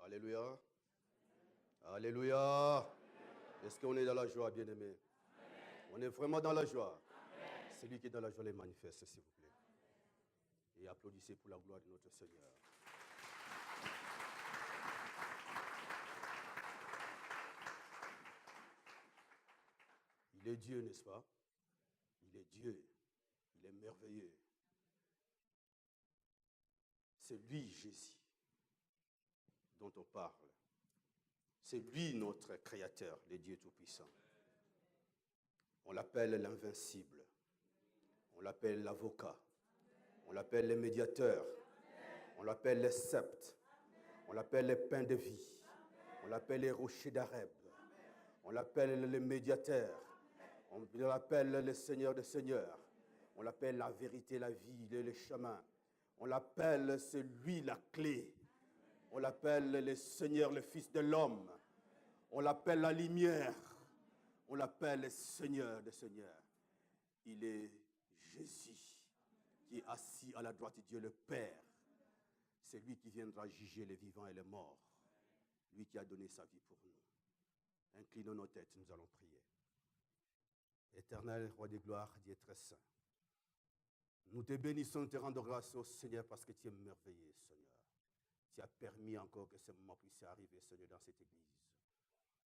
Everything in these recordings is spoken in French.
Alléluia. Alléluia. Est-ce qu'on est dans la joie, bien-aimés? On est vraiment dans la joie. Celui qui est dans la joie les manifeste, s'il vous plaît. Et applaudissez pour la gloire de notre Seigneur. Il est Dieu, n'est-ce pas? Il est Dieu. Il est merveilleux. C'est lui, Jésus, dont on parle. C'est lui, notre Créateur, le Dieu Tout-Puissant. On l'appelle l'invincible. On l'appelle l'avocat. On l'appelle le médiateur. On l'appelle le sceptre. On l'appelle le pain de vie. On l'appelle les rochers d'Areb. On l'appelle le médiateur. On l'appelle le Seigneur des Seigneurs. On l'appelle la vérité, la vie, le chemin. On l'appelle celui, la clé. On l'appelle le Seigneur, le Fils de l'homme. On l'appelle la lumière. On l'appelle le Seigneur des Seigneurs. Il est Jésus qui est assis à la droite de Dieu le Père. C'est lui qui viendra juger les vivants et les morts. Lui qui a donné sa vie pour nous. Inclinons nos têtes, nous allons prier. Éternel, roi des gloires, Dieu très saint. Nous te bénissons, te rendons grâce au Seigneur parce que tu es merveilleux, Seigneur. Tu as permis encore que ce moment puisse arriver, Seigneur, dans cette église.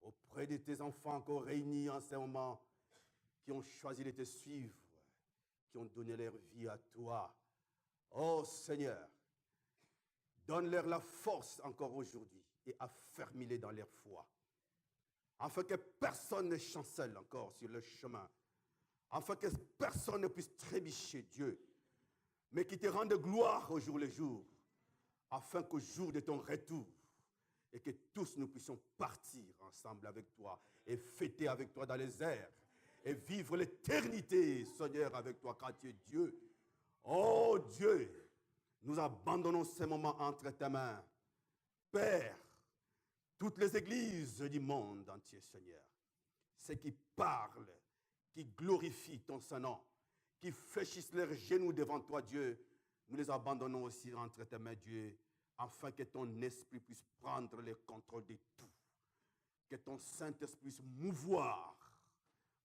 Auprès de tes enfants encore réunis en ce moment, qui ont choisi de te suivre, qui ont donné leur vie à toi. Oh Seigneur, donne-leur la force encore aujourd'hui et affermis-les dans leur foi. Afin que personne ne chancelle encore sur le chemin. Afin que personne ne puisse trébucher, Dieu. Mais qui te rende gloire au jour le jour. Afin qu'au jour de ton retour, et que tous nous puissions partir ensemble avec toi et fêter avec toi dans les airs et vivre l'éternité, Seigneur, avec toi, car tu es Dieu. Oh Dieu, nous abandonnons ces moments entre tes mains. Père, toutes les églises du monde entier, Seigneur, ceux qui parlent, qui glorifient ton Saint-Nom, qui fléchissent leurs genoux devant toi, Dieu, nous les abandonnons aussi entre tes mains, Dieu, afin que ton esprit puisse prendre le contrôle de tout. Que ton Saint-Esprit puisse mouvoir.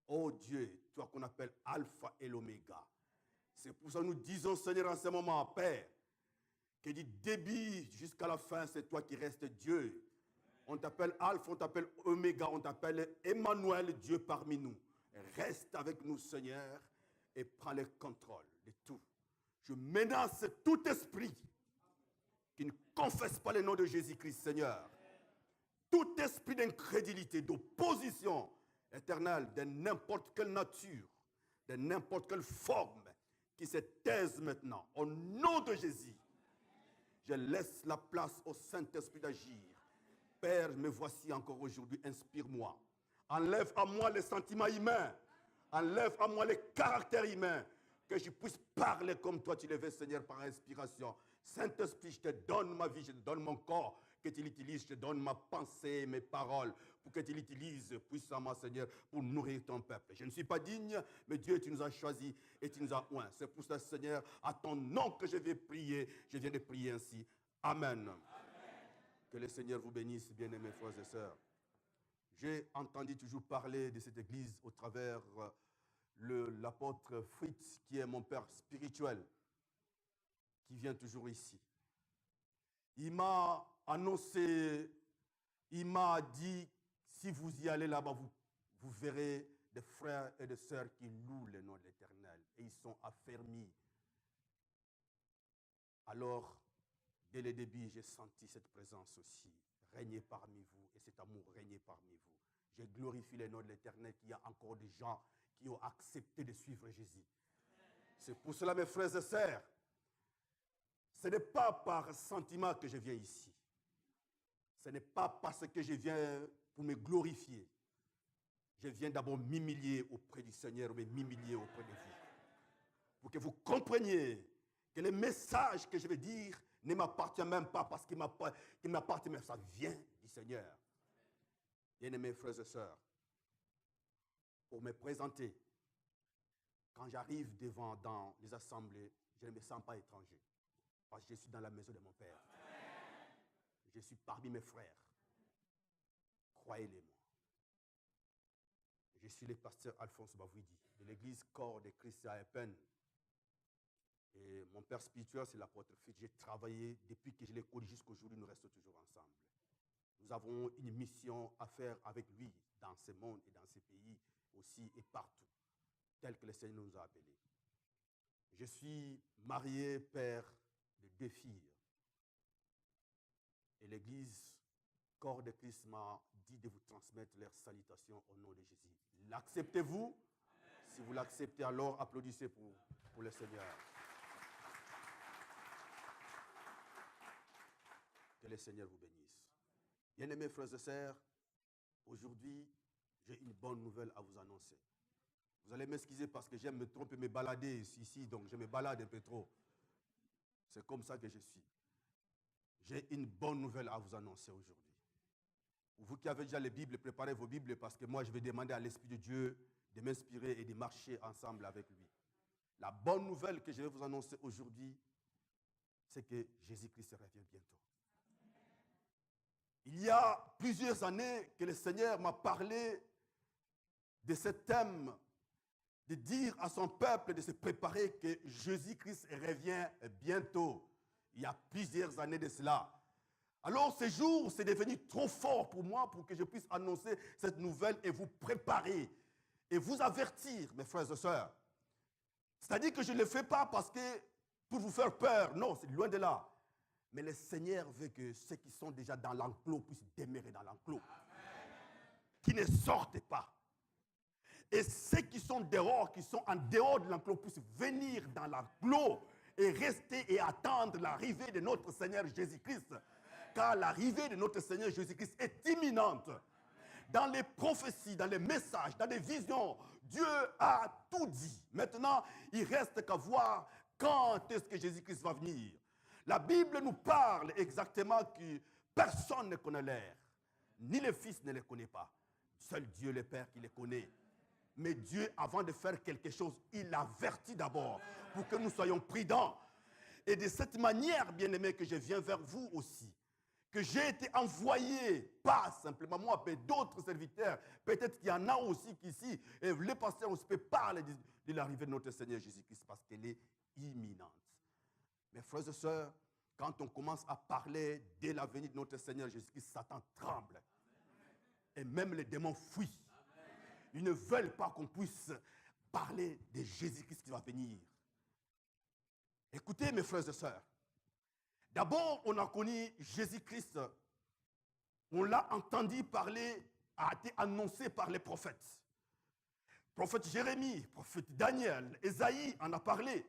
Oh Dieu, toi qu'on appelle Alpha et l'Oméga. C'est pour ça que nous disons, Seigneur, en ce moment, Père, que du début jusqu'à la fin, c'est toi qui restes Dieu. On t'appelle Alpha, on t'appelle Oméga, on t'appelle Emmanuel, Dieu parmi nous. Reste avec nous, Seigneur, et prends le contrôle de tout. Je menace tout esprit qui ne confesse pas le nom de Jésus-Christ, Seigneur. Tout esprit d'incrédulité, d'opposition éternelle, de n'importe quelle nature, de n'importe quelle forme, qui se taise maintenant, au nom de Jésus. Je laisse la place au Saint-Esprit d'agir. Père, me voici encore aujourd'hui, inspire-moi. Enlève à moi les sentiments humains. Enlève à moi les caractères humains. Que je puisse parler comme toi tu le veux, Seigneur, par inspiration. Saint-Esprit, je te donne ma vie, je te donne mon corps, que tu l'utilises, je te donne ma pensée, mes paroles, pour que tu l'utilises puissamment, Seigneur, pour nourrir ton peuple. Je ne suis pas digne, mais Dieu, tu nous as choisis et tu nous as oints. C'est pour ça, Seigneur, à ton nom que je vais prier, je viens de prier ainsi. Amen. Amen. Que le Seigneur vous bénisse, bien-aimés frères et sœurs. J'ai entendu toujours parler de cette église au travers l'apôtre Fritz, qui est mon père spirituel, qui vient toujours ici. Il m'a annoncé, il m'a dit, si vous y allez là-bas, vous verrez des frères et des sœurs qui louent le nom de l'Éternel. Et ils sont affermis. Alors, dès le début, j'ai senti cette présence aussi, régner parmi vous, et cet amour régner parmi vous. Je glorifie le nom de l'Éternel, qu'il y a encore des gens qui ont accepté de suivre Jésus. C'est pour cela, mes frères et sœurs, ce n'est pas par sentiment que je viens ici. Ce n'est pas parce que je viens pour me glorifier. Je viens d'abord m'humilier auprès du Seigneur, mais m'humilier auprès de vous. Pour que vous compreniez que le message que je vais dire ne m'appartient même pas parce qu'il m'appartient, mais ça vient du Seigneur. Bien-aimés frères et sœurs, pour me présenter, quand j'arrive dans les assemblées, je ne me sens pas étranger. Parce que je suis dans la maison de mon Père. Je suis parmi mes frères. Croyez-les-moi. Je suis le pasteur Alphonse Bavouidi de l'église Corps de Christ à Epen. Et mon père spirituel, c'est l'apôtre Fitz. J'ai travaillé depuis que je l'ai connu jusqu'aujourd'hui, nous restons toujours ensemble. Nous avons une mission à faire avec lui dans ce monde et dans ce pays aussi et partout, tel que le Seigneur nous a appelés. Je suis marié, père de 2 filles. Et l'église Corps de Christ m'a dit de vous transmettre leurs salutations au nom de Jésus. L'acceptez-vous? Si vous l'acceptez, alors applaudissez pour le Seigneur. Que le Seigneur vous bénisse. Bien-aimés frères et sœurs, aujourd'hui, j'ai une bonne nouvelle à vous annoncer. Vous allez m'excuser parce que j'aime me tromper, me balader ici, donc je me balade un peu trop. C'est comme ça que je suis. J'ai une bonne nouvelle à vous annoncer aujourd'hui. Vous qui avez déjà les Bibles, préparez vos Bibles parce que moi, je vais demander à l'Esprit de Dieu de m'inspirer et de marcher ensemble avec lui. La bonne nouvelle que je vais vous annoncer aujourd'hui, c'est que Jésus-Christ revient bientôt. Il y a plusieurs années que le Seigneur m'a parlé de ce thème, de dire à son peuple de se préparer que Jésus-Christ revient bientôt. Il y a plusieurs années de cela. Alors ce jour, c'est devenu trop fort pour moi pour que je puisse annoncer cette nouvelle et vous préparer et vous avertir, mes frères et sœurs. C'est-à-dire que je ne le fais pas parce que pour vous faire peur. Non, c'est loin de là. Mais le Seigneur veut que ceux qui sont déjà dans l'enclos puissent demeurer dans l'enclos. Qui ne sortent pas. Et ceux qui sont dehors, qui sont en dehors de l'enclos, puissent venir dans l'enclos et rester et attendre l'arrivée de notre Seigneur Jésus-Christ. Car l'arrivée de notre Seigneur Jésus-Christ est imminente. Dans les prophéties, dans les messages, dans les visions, Dieu a tout dit. Maintenant, il reste qu'à voir quand est-ce que Jésus-Christ va venir. La Bible nous parle exactement que personne ne connaît l'heure. Ni le Fils ne le connaît pas. Seul Dieu le Père qui le connaît. Mais Dieu, avant de faire quelque chose, il avertit d'abord pour que nous soyons prudents. Et de cette manière, bien-aimés, que je viens vers vous aussi, que j'ai été envoyé, pas simplement moi, mais d'autres serviteurs, peut-être qu'il y en a aussi ici, et les pasteurs aussi peuvent parler de l'arrivée de notre Seigneur Jésus-Christ parce qu'elle est imminente. Mes frères et sœurs, quand on commence à parler de l'avenir de notre Seigneur Jésus-Christ, Satan tremble. Et même les démons fuient. Ils ne veulent pas qu'on puisse parler de Jésus-Christ qui va venir. Écoutez, mes frères et sœurs. D'abord, on a connu Jésus-Christ. On l'a entendu parler, a été annoncé par les prophètes. Prophète Jérémie, prophète Daniel, Ésaïe en a parlé.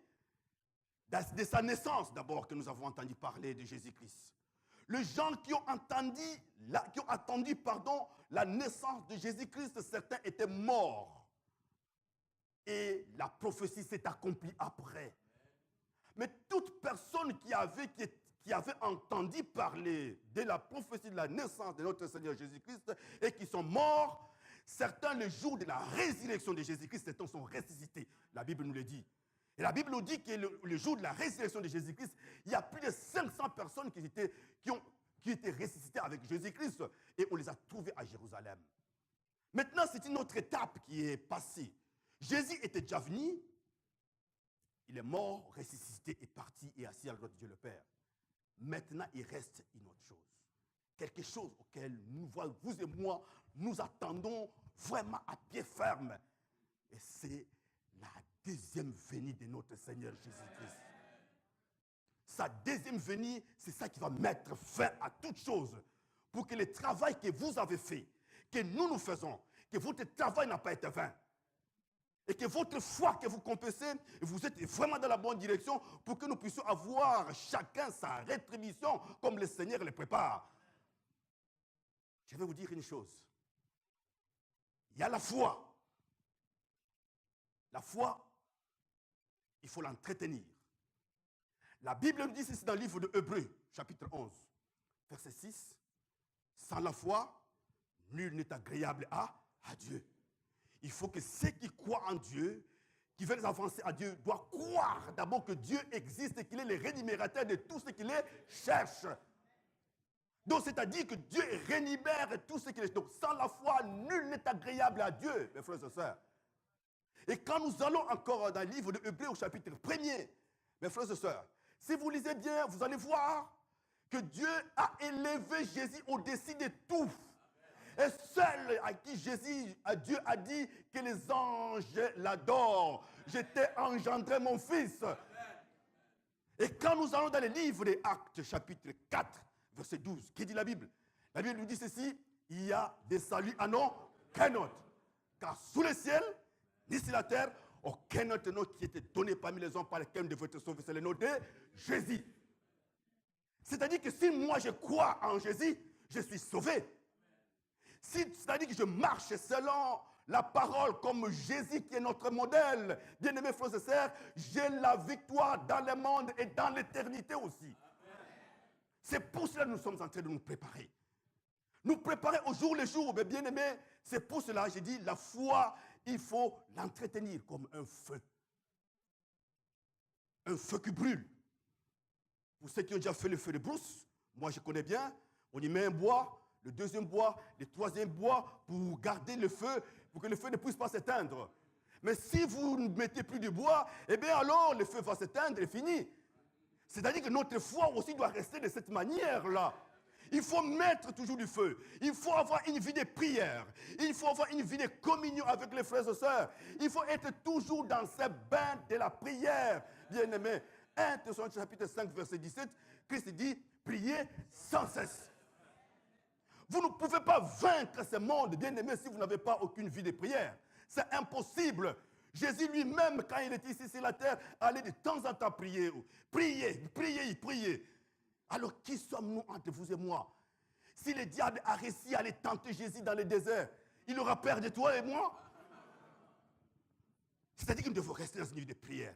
De sa naissance d'abord que nous avons entendu parler de Jésus-Christ. Les gens qui ont attendu la naissance de Jésus-Christ, certains étaient morts. Et la prophétie s'est accomplie après. Mais toute personne qui avait entendu parler de la prophétie de la naissance de notre Seigneur Jésus-Christ et qui sont morts, certains le jour de la résurrection de Jésus-Christ, certains sont ressuscités. La Bible nous le dit. Et la Bible nous dit que le jour de la résurrection de Jésus-Christ, il y a plus de 500 personnes qui étaient ressuscitées avec Jésus-Christ et on les a trouvées à Jérusalem. Maintenant, c'est une autre étape qui est passée. Jésus était déjà venu, il est mort, ressuscité et parti et assis à la droite de Dieu le Père. Maintenant, il reste une autre chose. Quelque chose auquel vous et moi, nous attendons vraiment à pied ferme. Et c'est la deuxième venue de notre Seigneur Jésus-Christ. Sa deuxième venue, c'est ça qui va mettre fin à toute chose. Pour que le travail que vous avez fait, que nous faisons, que votre travail n'a pas été vain. Et que votre foi que vous confessez, vous êtes vraiment dans la bonne direction pour que nous puissions avoir chacun sa rétribution comme le Seigneur le prépare. Je vais vous dire une chose. Il y a la foi. La foi, il faut l'entretenir. La Bible nous dit ceci dans le livre de Hébreux, chapitre 11, verset 6. Sans la foi, nul n'est agréable à Dieu. Il faut que ceux qui croient en Dieu, qui veulent avancer à Dieu, doivent croire d'abord que Dieu existe et qu'il est le rémunérateur de tous ceux qui les cherchent. Donc, c'est-à-dire que Dieu rénibère tout ce qu'il est. Donc, sans la foi, nul n'est agréable à Dieu, mes frères et sœurs. Et quand nous allons encore dans le livre de Hébreux au chapitre 1er, mes frères et sœurs, si vous lisez bien, vous allez voir que Dieu a élevé Jésus au-dessus de tout. Et seul à qui Dieu a dit que les anges l'adorent. Je t'ai engendré mon fils. Et quand nous allons dans le livre des Actes, chapitre 4, verset 12, qui dit la Bible? La Bible nous dit ceci: il y a des saluts à nom qu'un autre. Car sous le ciel, ni sur la terre, aucun autre nom qui était donné parmi les hommes par lesquels nous devons être sauvés, c'est le nom de Jésus. C'est-à-dire que si moi je crois en Jésus, je suis sauvé. C'est-à-dire que je marche selon la parole comme Jésus qui est notre modèle. Bien-aimés frères et sœurs, j'ai la victoire dans le monde et dans l'éternité aussi. C'est pour cela que nous sommes en train de nous préparer. Nous préparer au jour le jour, mais bien aimé, c'est pour cela que j'ai dit, la foi, il faut l'entretenir comme un feu. Un feu qui brûle. Pour ceux qui ont déjà fait le feu de brousse, moi je connais bien, on y met un bois, le deuxième bois, le troisième bois, pour garder le feu, pour que le feu ne puisse pas s'éteindre. Mais si vous ne mettez plus de bois, eh bien alors le feu va s'éteindre et fini. C'est-à-dire que notre foi aussi doit rester de cette manière-là. Il faut mettre toujours du feu. Il faut avoir une vie de prière. Il faut avoir une vie de communion avec les frères et sœurs. Il faut être toujours dans ce bain de la prière, bien-aimés. 1 Thessaloniciens chapitre 5, verset 17, Christ dit, priez sans cesse. Vous ne pouvez pas vaincre ce monde, bien-aimés, si vous n'avez pas aucune vie de prière. C'est impossible. Jésus lui-même, quand il était ici sur la terre, allait de temps en temps prier. Priez, priez, priez. Alors, qui sommes-nous entre vous et moi? Si le diable a réussi à aller tenter Jésus dans le désert, il aura peur de toi et moi? C'est-à-dire que nous devons rester dans une vie de prière.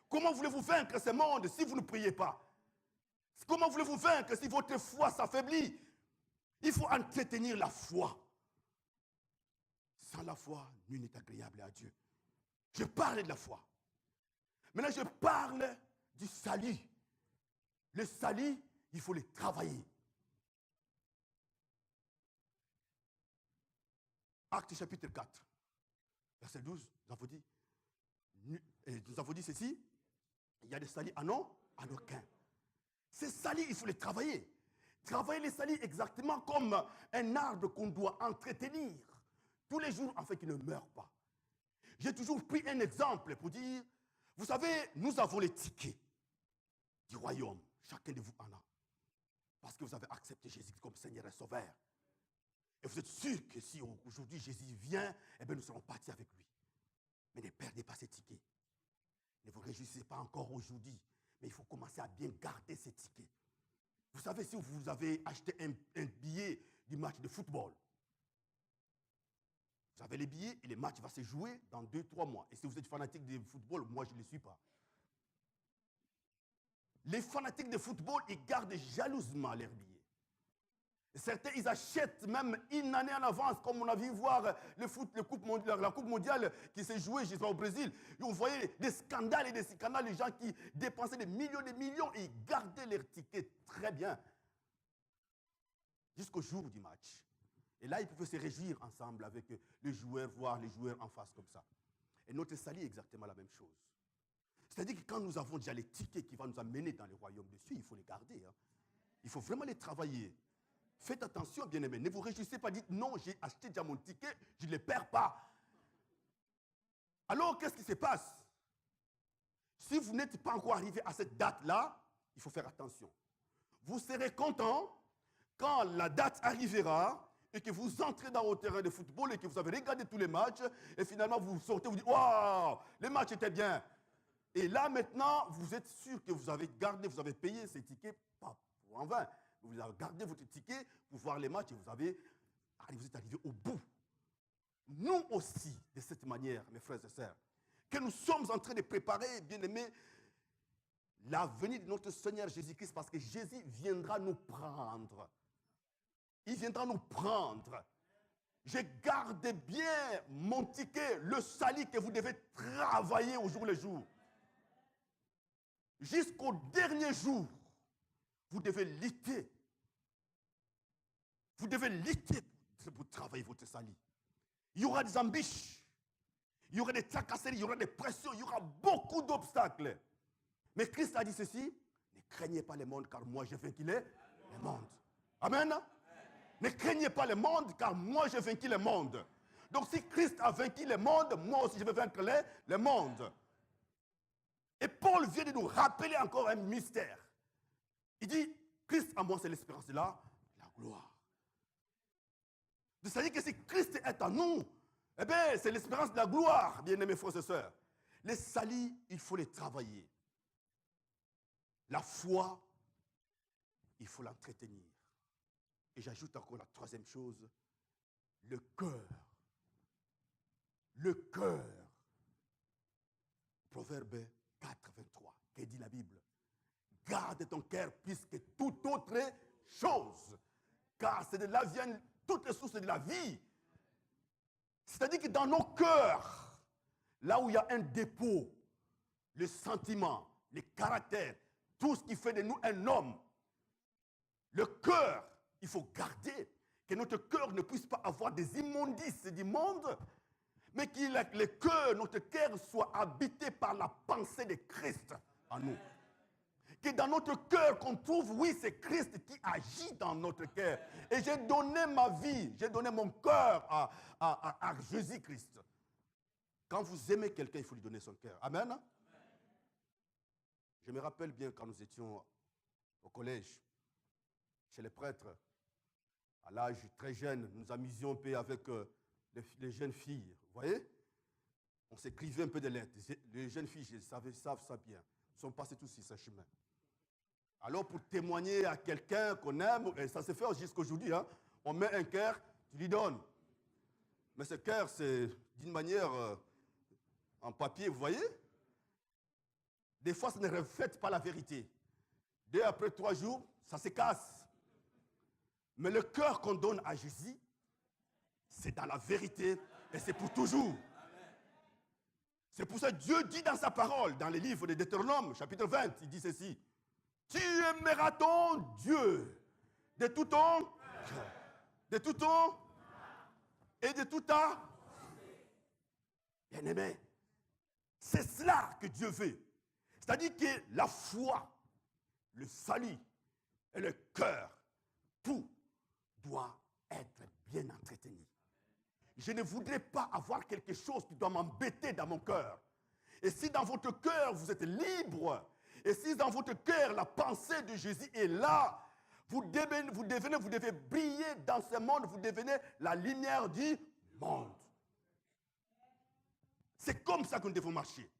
Comment voulez-vous vaincre ce monde si vous ne priez pas? Comment voulez-vous vaincre si votre foi s'affaiblit? Il faut entretenir la foi. Sans la foi, nul n'est agréable à Dieu. Je parle de la foi. Maintenant, je parle du salut. Le salut, il faut le travailler. Actes chapitre 4, verset 12, nous avons dit ceci, il y a des saluts à non, à aucun. Ces saluts, il faut les travailler. Travailler les saluts exactement comme un arbre qu'on doit entretenir tous les jours afin qu'il ne meure pas. J'ai toujours pris un exemple pour dire, vous savez, nous avons les tickets du royaume. Chacun de vous en a. Parce que vous avez accepté Jésus comme Seigneur et Sauveur. Et vous êtes sûr que si aujourd'hui Jésus vient, eh bien nous serons partis avec lui. Mais ne perdez pas ces tickets. Ne vous réjouissez pas encore aujourd'hui. Mais il faut commencer à bien garder ces tickets. Vous savez, si vous avez acheté un billet du match de football, vous avez les billets et le match va se jouer dans 2-3 mois. Et si vous êtes fanatique de football, moi je ne le suis pas. Les fanatiques de football, ils gardent jalousement leurs billets. Et certains, ils achètent même une année en avance, comme on a vu voir la Coupe mondiale qui s'est jouée, je sais pas, au Brésil. Et on voyait des scandales et des scandales, les gens qui dépensaient des millions et ils gardaient leurs tickets très bien. Jusqu'au jour du match. Et là, ils pouvaient se réjouir ensemble avec les joueurs, voir les joueurs en face comme ça. Et notre salut est exactement la même chose. C'est-à-dire que quand nous avons déjà les tickets qui vont nous amener dans le royaume dessus, il faut les garder. Hein. Il faut vraiment les travailler. Faites attention, bien-aimés. Ne vous réjouissez pas, dites non, j'ai acheté déjà mon ticket, je ne le perds pas. Alors, qu'est-ce qui se passe? Si vous n'êtes pas encore arrivé à cette date-là, il faut faire attention. Vous serez content quand la date arrivera et que vous entrez dans votre terrain de football et que vous avez regardé tous les matchs et finalement vous sortez, vous dites « Waouh, les matchs étaient bien ». Et là, maintenant, vous êtes sûr que vous avez gardé, vous avez payé ces tickets, pas en vain. Vous avez gardé votre ticket pour voir les matchs et vous êtes arrivé au bout. Nous aussi, de cette manière, mes frères et sœurs, que nous sommes en train de préparer, bien aimés, la venue de notre Seigneur Jésus-Christ, parce que Jésus viendra nous prendre. Il viendra nous prendre. Je garde bien mon ticket, le salut que vous devez travailler au jour le jour. Jusqu'au dernier jour, vous devez lutter Vous devez lutter pour travailler votre salut. Il y aura des embûches, il y aura des tracasseries, il y aura des pressions, il y aura beaucoup d'obstacles. Mais Christ a dit ceci, ne craignez pas le monde car moi j'ai vaincu le monde. Amen. Ne craignez pas le monde car moi j'ai vaincu le monde. Donc si Christ a vaincu le monde, moi aussi je vais vaincre le monde. Et Paul vient de nous rappeler encore un mystère. Il dit, Christ en moi c'est l'espérance de la gloire. C'est-à-dire que si Christ est en nous, eh bien c'est l'espérance de la gloire, bien-aimés frères et sœurs. Les salis, il faut les travailler. La foi, il faut l'entretenir. Et j'ajoute encore la troisième chose, le cœur. Le cœur. Proverbe 4, 23, que dit la Bible? Garde ton cœur plus que toute autre chose, car c'est de là viennent toutes les sources de la vie. C'est-à-dire que dans nos cœurs, là où il y a un dépôt, le sentiment, le caractère, tout ce qui fait de nous un homme, le cœur, il faut garder que notre cœur ne puisse pas avoir des immondices du monde, mais que le cœur, notre cœur soit habité par la pensée de Christ en nous. Que dans notre cœur qu'on trouve, oui, c'est Christ qui agit dans notre cœur. Et j'ai donné ma vie, j'ai donné mon cœur à Jésus-Christ. Quand vous aimez quelqu'un, il faut lui donner son cœur. Amen. Amen. Je me rappelle bien quand nous étions au collège, chez les prêtres, à l'âge très jeune, nous nous amusions un peu avec les jeunes filles. Vous voyez? On s'écrivait un peu de lettres. Les jeunes filles, savent ça bien. Ils sont passés tous sur ce chemin. Alors, pour témoigner à quelqu'un qu'on aime, et ça se fait jusqu'à aujourd'hui, hein, on met un cœur, tu lui donnes. Mais ce cœur, c'est d'une manière en papier, vous voyez? Des fois, ça ne reflète pas la vérité. 2 après 3 jours, ça se casse. Mais le cœur qu'on donne à Jésus, c'est dans la vérité et c'est pour toujours. C'est pour ça que Dieu dit dans sa parole, dans les livres de Deutéronome, chapitre 20, il dit ceci. Tu aimeras ton Dieu de tout ton cœur, de tout ton et de tout ta. Bien-aimé, c'est cela que Dieu veut. C'est-à-dire que la foi, le salut et le cœur, tout doit être bien entretenu. Je ne voudrais pas avoir quelque chose qui doit m'embêter dans mon cœur. Et si dans votre cœur vous êtes libre, et si dans votre cœur la pensée de Jésus est là, vous devez briller dans ce monde, vous devenez la lumière du monde. C'est comme ça que nous devons marcher.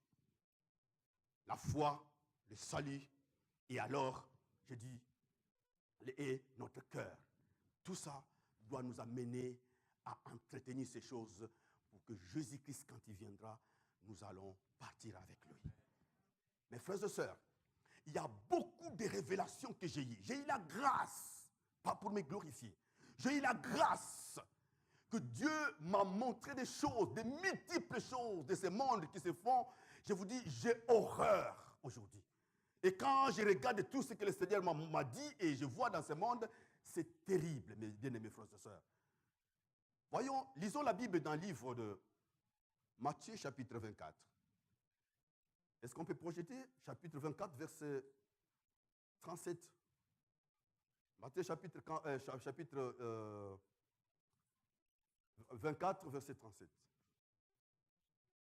La foi, le salut, et alors, je dis, et notre cœur. Tout ça doit nous amener à entretenir ces choses pour que Jésus-Christ, quand il viendra, nous allons partir avec lui. Mes frères et sœurs, il y a beaucoup de révélations que j'ai eues. J'ai eu la grâce, pas pour me glorifier, j'ai eu la grâce que Dieu m'a montré des choses, des multiples choses de ce monde qui se font. Je vous dis, j'ai horreur aujourd'hui. Et quand je regarde tout ce que le Seigneur m'a dit et je vois dans ce monde, c'est terrible, mes bien-aimés frères et sœurs. Voyons, lisons la Bible dans le livre de Matthieu, chapitre 24. Est-ce qu'on peut projeter chapitre 24, verset 37? Matthieu, chapitre 24, verset 37.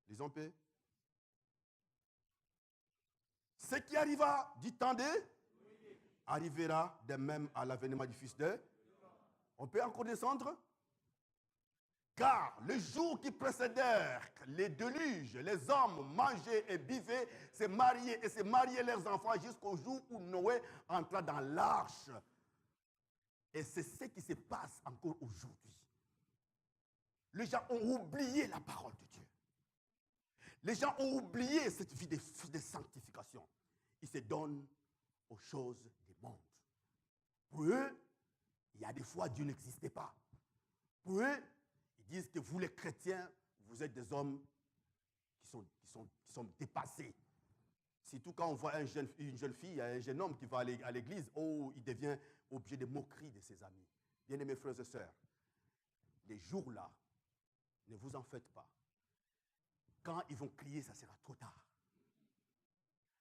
Lisons paix. Ce qui arriva du temps de arrivera de même à l'avènement du Fils de. On peut encore descendre? Car le jour qui précédèrent les déluges, les hommes mangeaient et buvaient, se mariaient leurs enfants jusqu'au jour où Noé entra dans l'arche. Et c'est ce qui se passe encore aujourd'hui. Les gens ont oublié la parole de Dieu. Les gens ont oublié cette vie de sanctification. Ils se donnent aux choses du monde. Pour eux, il y a des fois Dieu n'existait pas. Pour eux, ils disent que vous les chrétiens, vous êtes des hommes qui sont dépassés. Surtout quand on voit une jeune fille, un jeune homme qui va à l'église, oh, il devient objet de moquerie de ses amis. Bien-aimés frères et sœurs, les jours-là, ne vous en faites pas. Quand ils vont crier, ça sera trop tard.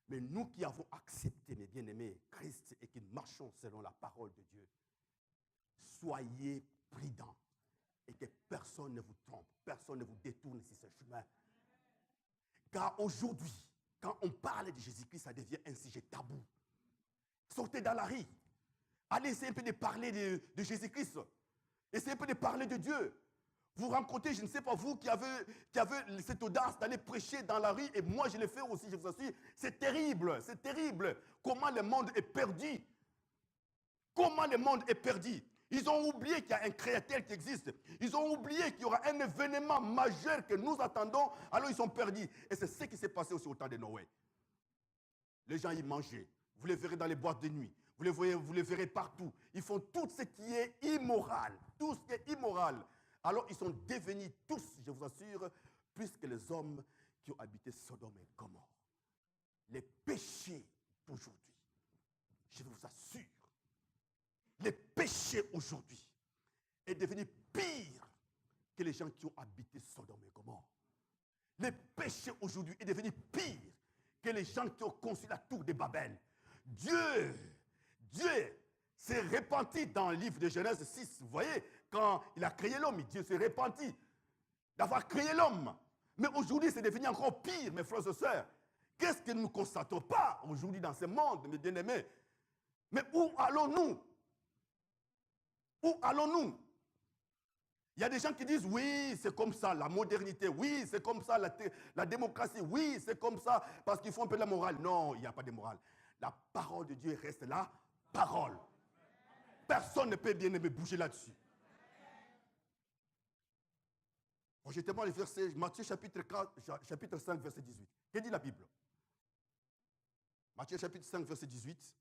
Mais nous qui avons accepté, mes bien-aimés, Christ et qui marchons selon la parole de Dieu, soyez prudents et que personne ne vous trompe, personne ne vous détourne sur ce chemin. Car aujourd'hui, quand on parle de Jésus-Christ, ça devient un sujet tabou. Sortez dans la rue. Allez essayer un peu de parler de Jésus-Christ. Essayez un peu de parler de Dieu. Vous rencontrez, je ne sais pas, vous qui avez cette audace d'aller prêcher dans la rue, et moi je l'ai fait aussi, je vous assure, c'est terrible, c'est terrible. Comment le monde est perdu. Comment le monde est perdu. Ils ont oublié qu'il y a un créateur qui existe. Ils ont oublié qu'il y aura un événement majeur que nous attendons, alors ils sont perdus. Et c'est ce qui s'est passé aussi au temps de Noé. Les gens y mangeaient. Vous les verrez dans les boîtes de nuit. Vous les verrez partout. Ils font tout ce qui est immoral. Tout ce qui est immoral. Alors ils sont devenus tous, je vous assure, plus que les hommes qui ont habité Sodome et Gomorrhe. Les péchés d'aujourd'hui, je vous assure, les péchés aujourd'hui est devenu pire que les gens qui ont habité Sodome et Gomorrhe. Les péchés aujourd'hui est devenu pire que les gens qui ont conçu la tour de Babel. Dieu s'est repenti dans le livre de Genèse 6. Vous voyez, quand il a créé l'homme, Dieu s'est repenti d'avoir créé l'homme. Mais aujourd'hui, c'est devenu encore pire, mes frères et sœurs. Qu'est-ce que nous ne constatons pas aujourd'hui dans ce monde, mes bien-aimés? Mais où allons-nous? Où allons-nous? Il y a des gens qui disent, oui, c'est comme ça, la modernité, oui, c'est comme ça, la démocratie, oui, c'est comme ça, parce qu'ils font un peu de la morale. Non, il n'y a pas de morale. La parole de Dieu reste là, parole. Personne ne peut bien aimé bouger là-dessus. Projetez-moi les versets, Matthieu chapitre 5, verset 18. Que dit la Bible? Matthieu chapitre 5, verset 18.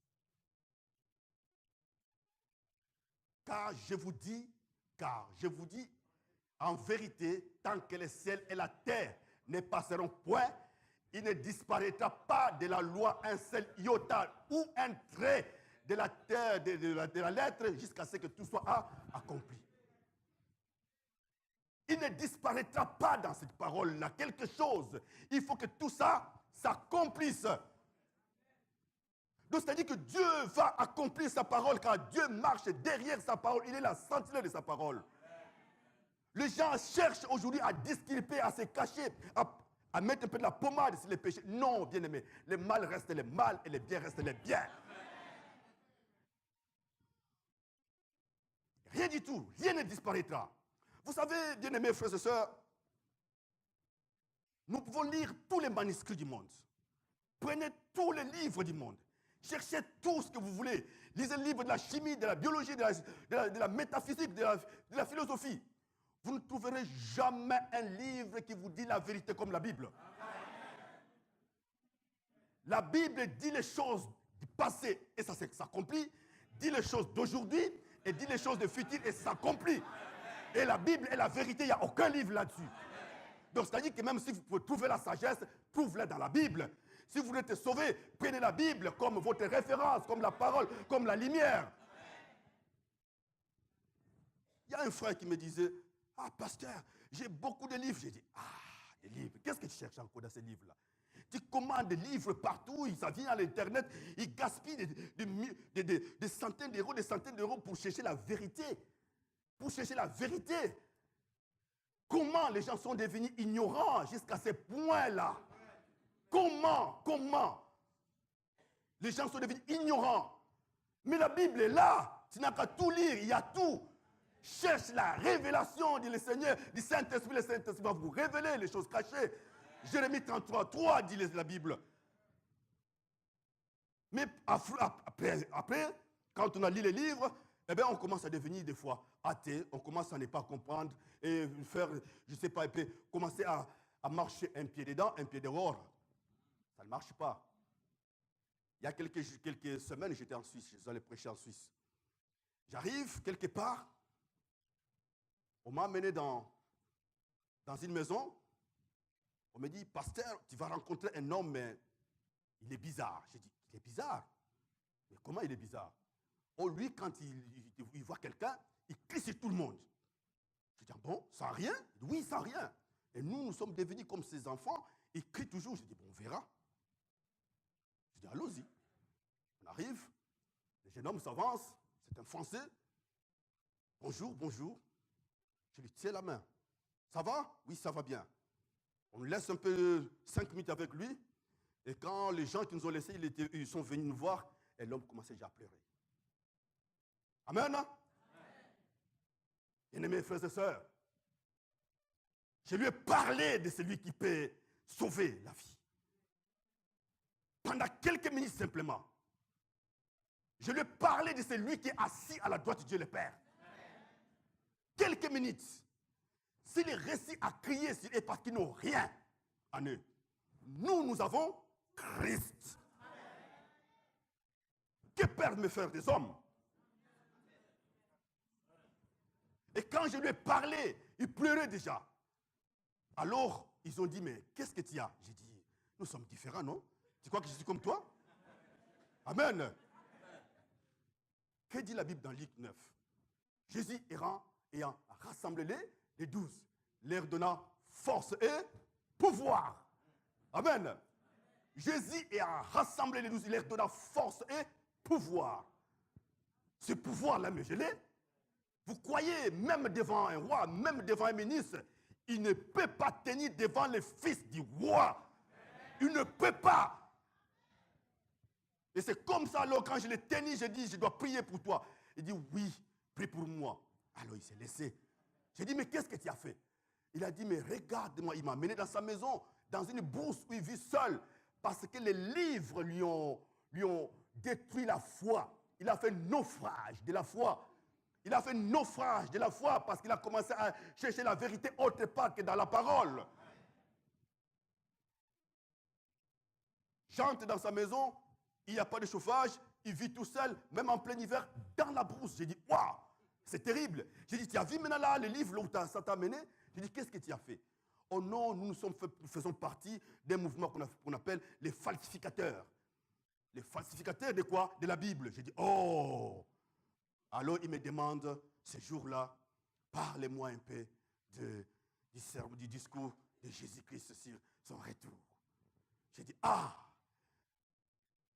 Car je vous dis, en vérité, tant que les ciels et la terre ne passeront point, il ne disparaîtra pas de la loi un seul iota ou un trait de la terre, de la lettre, jusqu'à ce que tout soit accompli. Il ne disparaîtra pas dans cette parole-là quelque chose. Il faut que tout ça s'accomplisse. Donc, c'est-à-dire que Dieu va accomplir sa parole, car Dieu marche derrière sa parole. Il est la sentinelle de sa parole. Les gens cherchent aujourd'hui à disculper, à se cacher, à mettre un peu de la pommade sur les péchés. Non, bien-aimés, le mal reste le mal et le bien reste le bien. Rien du tout, rien ne disparaîtra. Vous savez, bien-aimés frères et sœurs, nous pouvons lire tous les manuscrits du monde. Prenez tous les livres du monde. Cherchez tout ce que vous voulez. Lisez le livre de la chimie, de la biologie, de la métaphysique, de la philosophie. Vous ne trouverez jamais un livre qui vous dit la vérité comme la Bible. La Bible dit les choses du passé et ça s'accomplit, dit les choses d'aujourd'hui et dit les choses du futur et ça s'accomplit. Et la Bible est la vérité, il n'y a aucun livre là-dessus. Donc c'est-à-dire que même si vous pouvez trouver la sagesse, trouvez-la dans la Bible. Si vous voulez être sauvé, prenez la Bible comme votre référence, comme la parole, comme la lumière. Il y a un frère qui me disait, ah pasteur, j'ai beaucoup de livres. J'ai dit, ah, des livres, qu'est-ce que tu cherches encore dans ces livres-là? Tu commandes des livres partout, ça vient à l'internet, ils gaspillent des centaines d'euros pour chercher la vérité. Pour chercher la vérité. Comment les gens sont devenus ignorants jusqu'à ce point-là? Comment les gens sont devenus ignorants? Mais la Bible est là. Tu n'as qu'à tout lire, il y a tout. Cherche la révélation, dit le Seigneur, du Saint-Esprit. Le Saint-Esprit va vous révéler les choses cachées. Jérémie 33, 3 dit la Bible. Mais après, quand on a lu les livres, eh bien, on commence à devenir des fois athée, on commence à ne pas comprendre et faire, je ne sais pas, et puis commencer à marcher un pied dedans, un pied dehors. Ça ne marche pas. Il y a quelques semaines, j'étais en Suisse, j'allais prêcher en Suisse. J'arrive quelque part, on m'a amené dans une maison, on me dit, pasteur, tu vas rencontrer un homme, mais il est bizarre. J'ai dit, il est bizarre? Mais comment il est bizarre? Oh, lui, quand il voit quelqu'un, Il crie sur tout le monde. Je dis, ah bon, sans rien? Il dit, oui, sans rien. Et nous sommes devenus comme ces enfants. Il crie toujours. Je dis, bon, on verra. Je dis, allons-y. On arrive. Le jeune homme s'avance. C'est un Français. Bonjour, bonjour. Je lui tiens la main. Ça va? Oui, ça va bien. On laisse un peu 5 minutes avec lui. Et quand les gens qui nous ont laissés, ils sont venus nous voir, et l'homme commençait déjà à pleurer. Amen. Bien-aimés frères et sœurs, je lui ai parlé de celui qui peut sauver la vie. Pendant quelques minutes simplement. Je lui ai parlé de celui qui est assis à la droite de Dieu le Père. Quelques minutes. S'il est resté à crier sur eux parce qu'ils n'ont rien en eux, nous avons Christ. Que peuvent me faire des hommes? Et quand je lui ai parlé, il pleurait déjà. Alors, ils ont dit, mais qu'est-ce que tu as? J'ai dit, nous sommes différents, non? Tu crois que je suis comme toi? Amen. Que dit la Bible dans Luc 9? Jésus ayant rassemblé les 12, leur donna force et pouvoir. Amen. Jésus ayant rassemblé les 12, il leur donna force et pouvoir. Ce pouvoir-là, mais je l'ai. Vous croyez, même devant un roi, même devant un ministre, il ne peut pas tenir devant le fils du roi. Il ne peut pas. Et c'est comme ça, alors, quand je l'ai tenu, j'ai dit, je dois prier pour toi. Il dit, oui, prie pour moi. Alors, il s'est laissé. J'ai dit, mais qu'est-ce que tu as fait? Il a dit, mais regarde-moi. Il m'a mené dans sa maison, dans une bourse où il vit seul, parce que les livres lui ont détruit la foi. Il a fait naufrage de la foi. Il a fait naufrage de la foi parce qu'il a commencé à chercher la vérité autre part que dans la parole. J'entre dans sa maison, il n'y a pas de chauffage, il vit tout seul, même en plein hiver, dans la brousse. J'ai dit, waouh, c'est terrible. J'ai dit, tu as vu maintenant là le livre où ça t'a mené? J'ai dit, qu'est-ce que tu as fait? Oh non, nous faisons partie d'un mouvement qu'on appelle les falsificateurs. Les falsificateurs de quoi? De la Bible. J'ai dit, oh. Alors il me demande, ce jour-là, parlez-moi un peu du discours de Jésus-Christ sur son retour. J'ai dit, ah,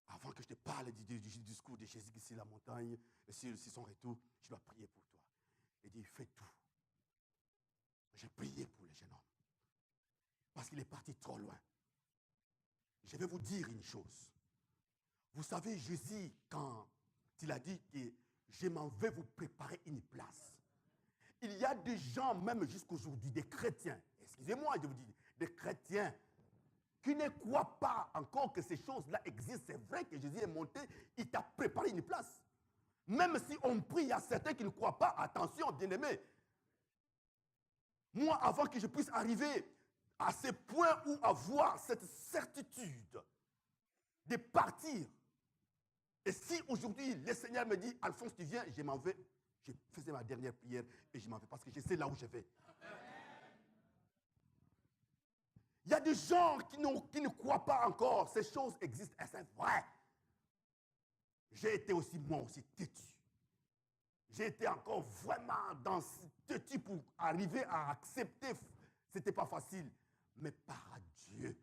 avant que je te parle du discours de Jésus-Christ sur la montagne, sur son retour, je dois prier pour toi. Il dit, fais tout. J'ai prié pour le jeune homme. Parce qu'il est parti trop loin. Je vais vous dire une chose. Vous savez, Jésus, quand il a dit que je m'en vais vous préparer une place. Il y a des gens, même jusqu'aujourd'hui, des chrétiens, excusez-moi de vous dire, des chrétiens, qui ne croient pas encore que ces choses-là existent. C'est vrai que Jésus est monté, il t'a préparé une place. Même si on prie, il y a certains qui ne croient pas. Attention, bien-aimés. Moi, avant que je puisse arriver à ce point où avoir cette certitude de partir, et si aujourd'hui le Seigneur me dit, Alphonse, tu viens, je m'en vais, je faisais ma dernière prière et je m'en vais parce que je sais là où je vais. Il y a des gens qui ne croient pas encore, ces choses existent et c'est vrai. J'ai été aussi, moi aussi, têtu. J'ai été encore vraiment dans ce têtu pour arriver à accepter. Ce n'était pas facile. Mais par Dieu,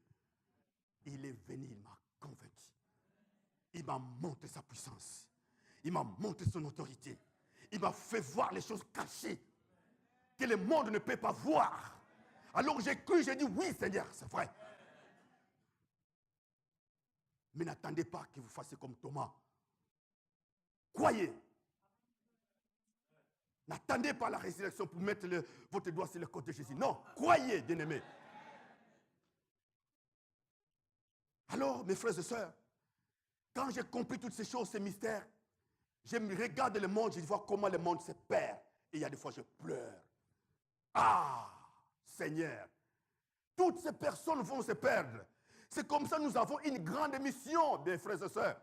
il est venu, il m'a convaincu. Il m'a montré sa puissance. Il m'a montré son autorité. Il m'a fait voir les choses cachées que le monde ne peut pas voir. Alors j'ai cru, j'ai dit oui Seigneur, c'est vrai. Mais n'attendez pas que vous fassiez comme Thomas. Croyez. N'attendez pas la résurrection pour mettre votre doigt sur le côté de Jésus. Non, croyez, bien-aimés. Alors, mes frères et sœurs, quand j'ai compris toutes ces choses, ces mystères, je me regarde le monde, je vois comment le monde se perd. Et il y a des fois, je pleure. Ah, Seigneur, toutes ces personnes vont se perdre. C'est comme ça que nous avons une grande mission, mes frères et sœurs.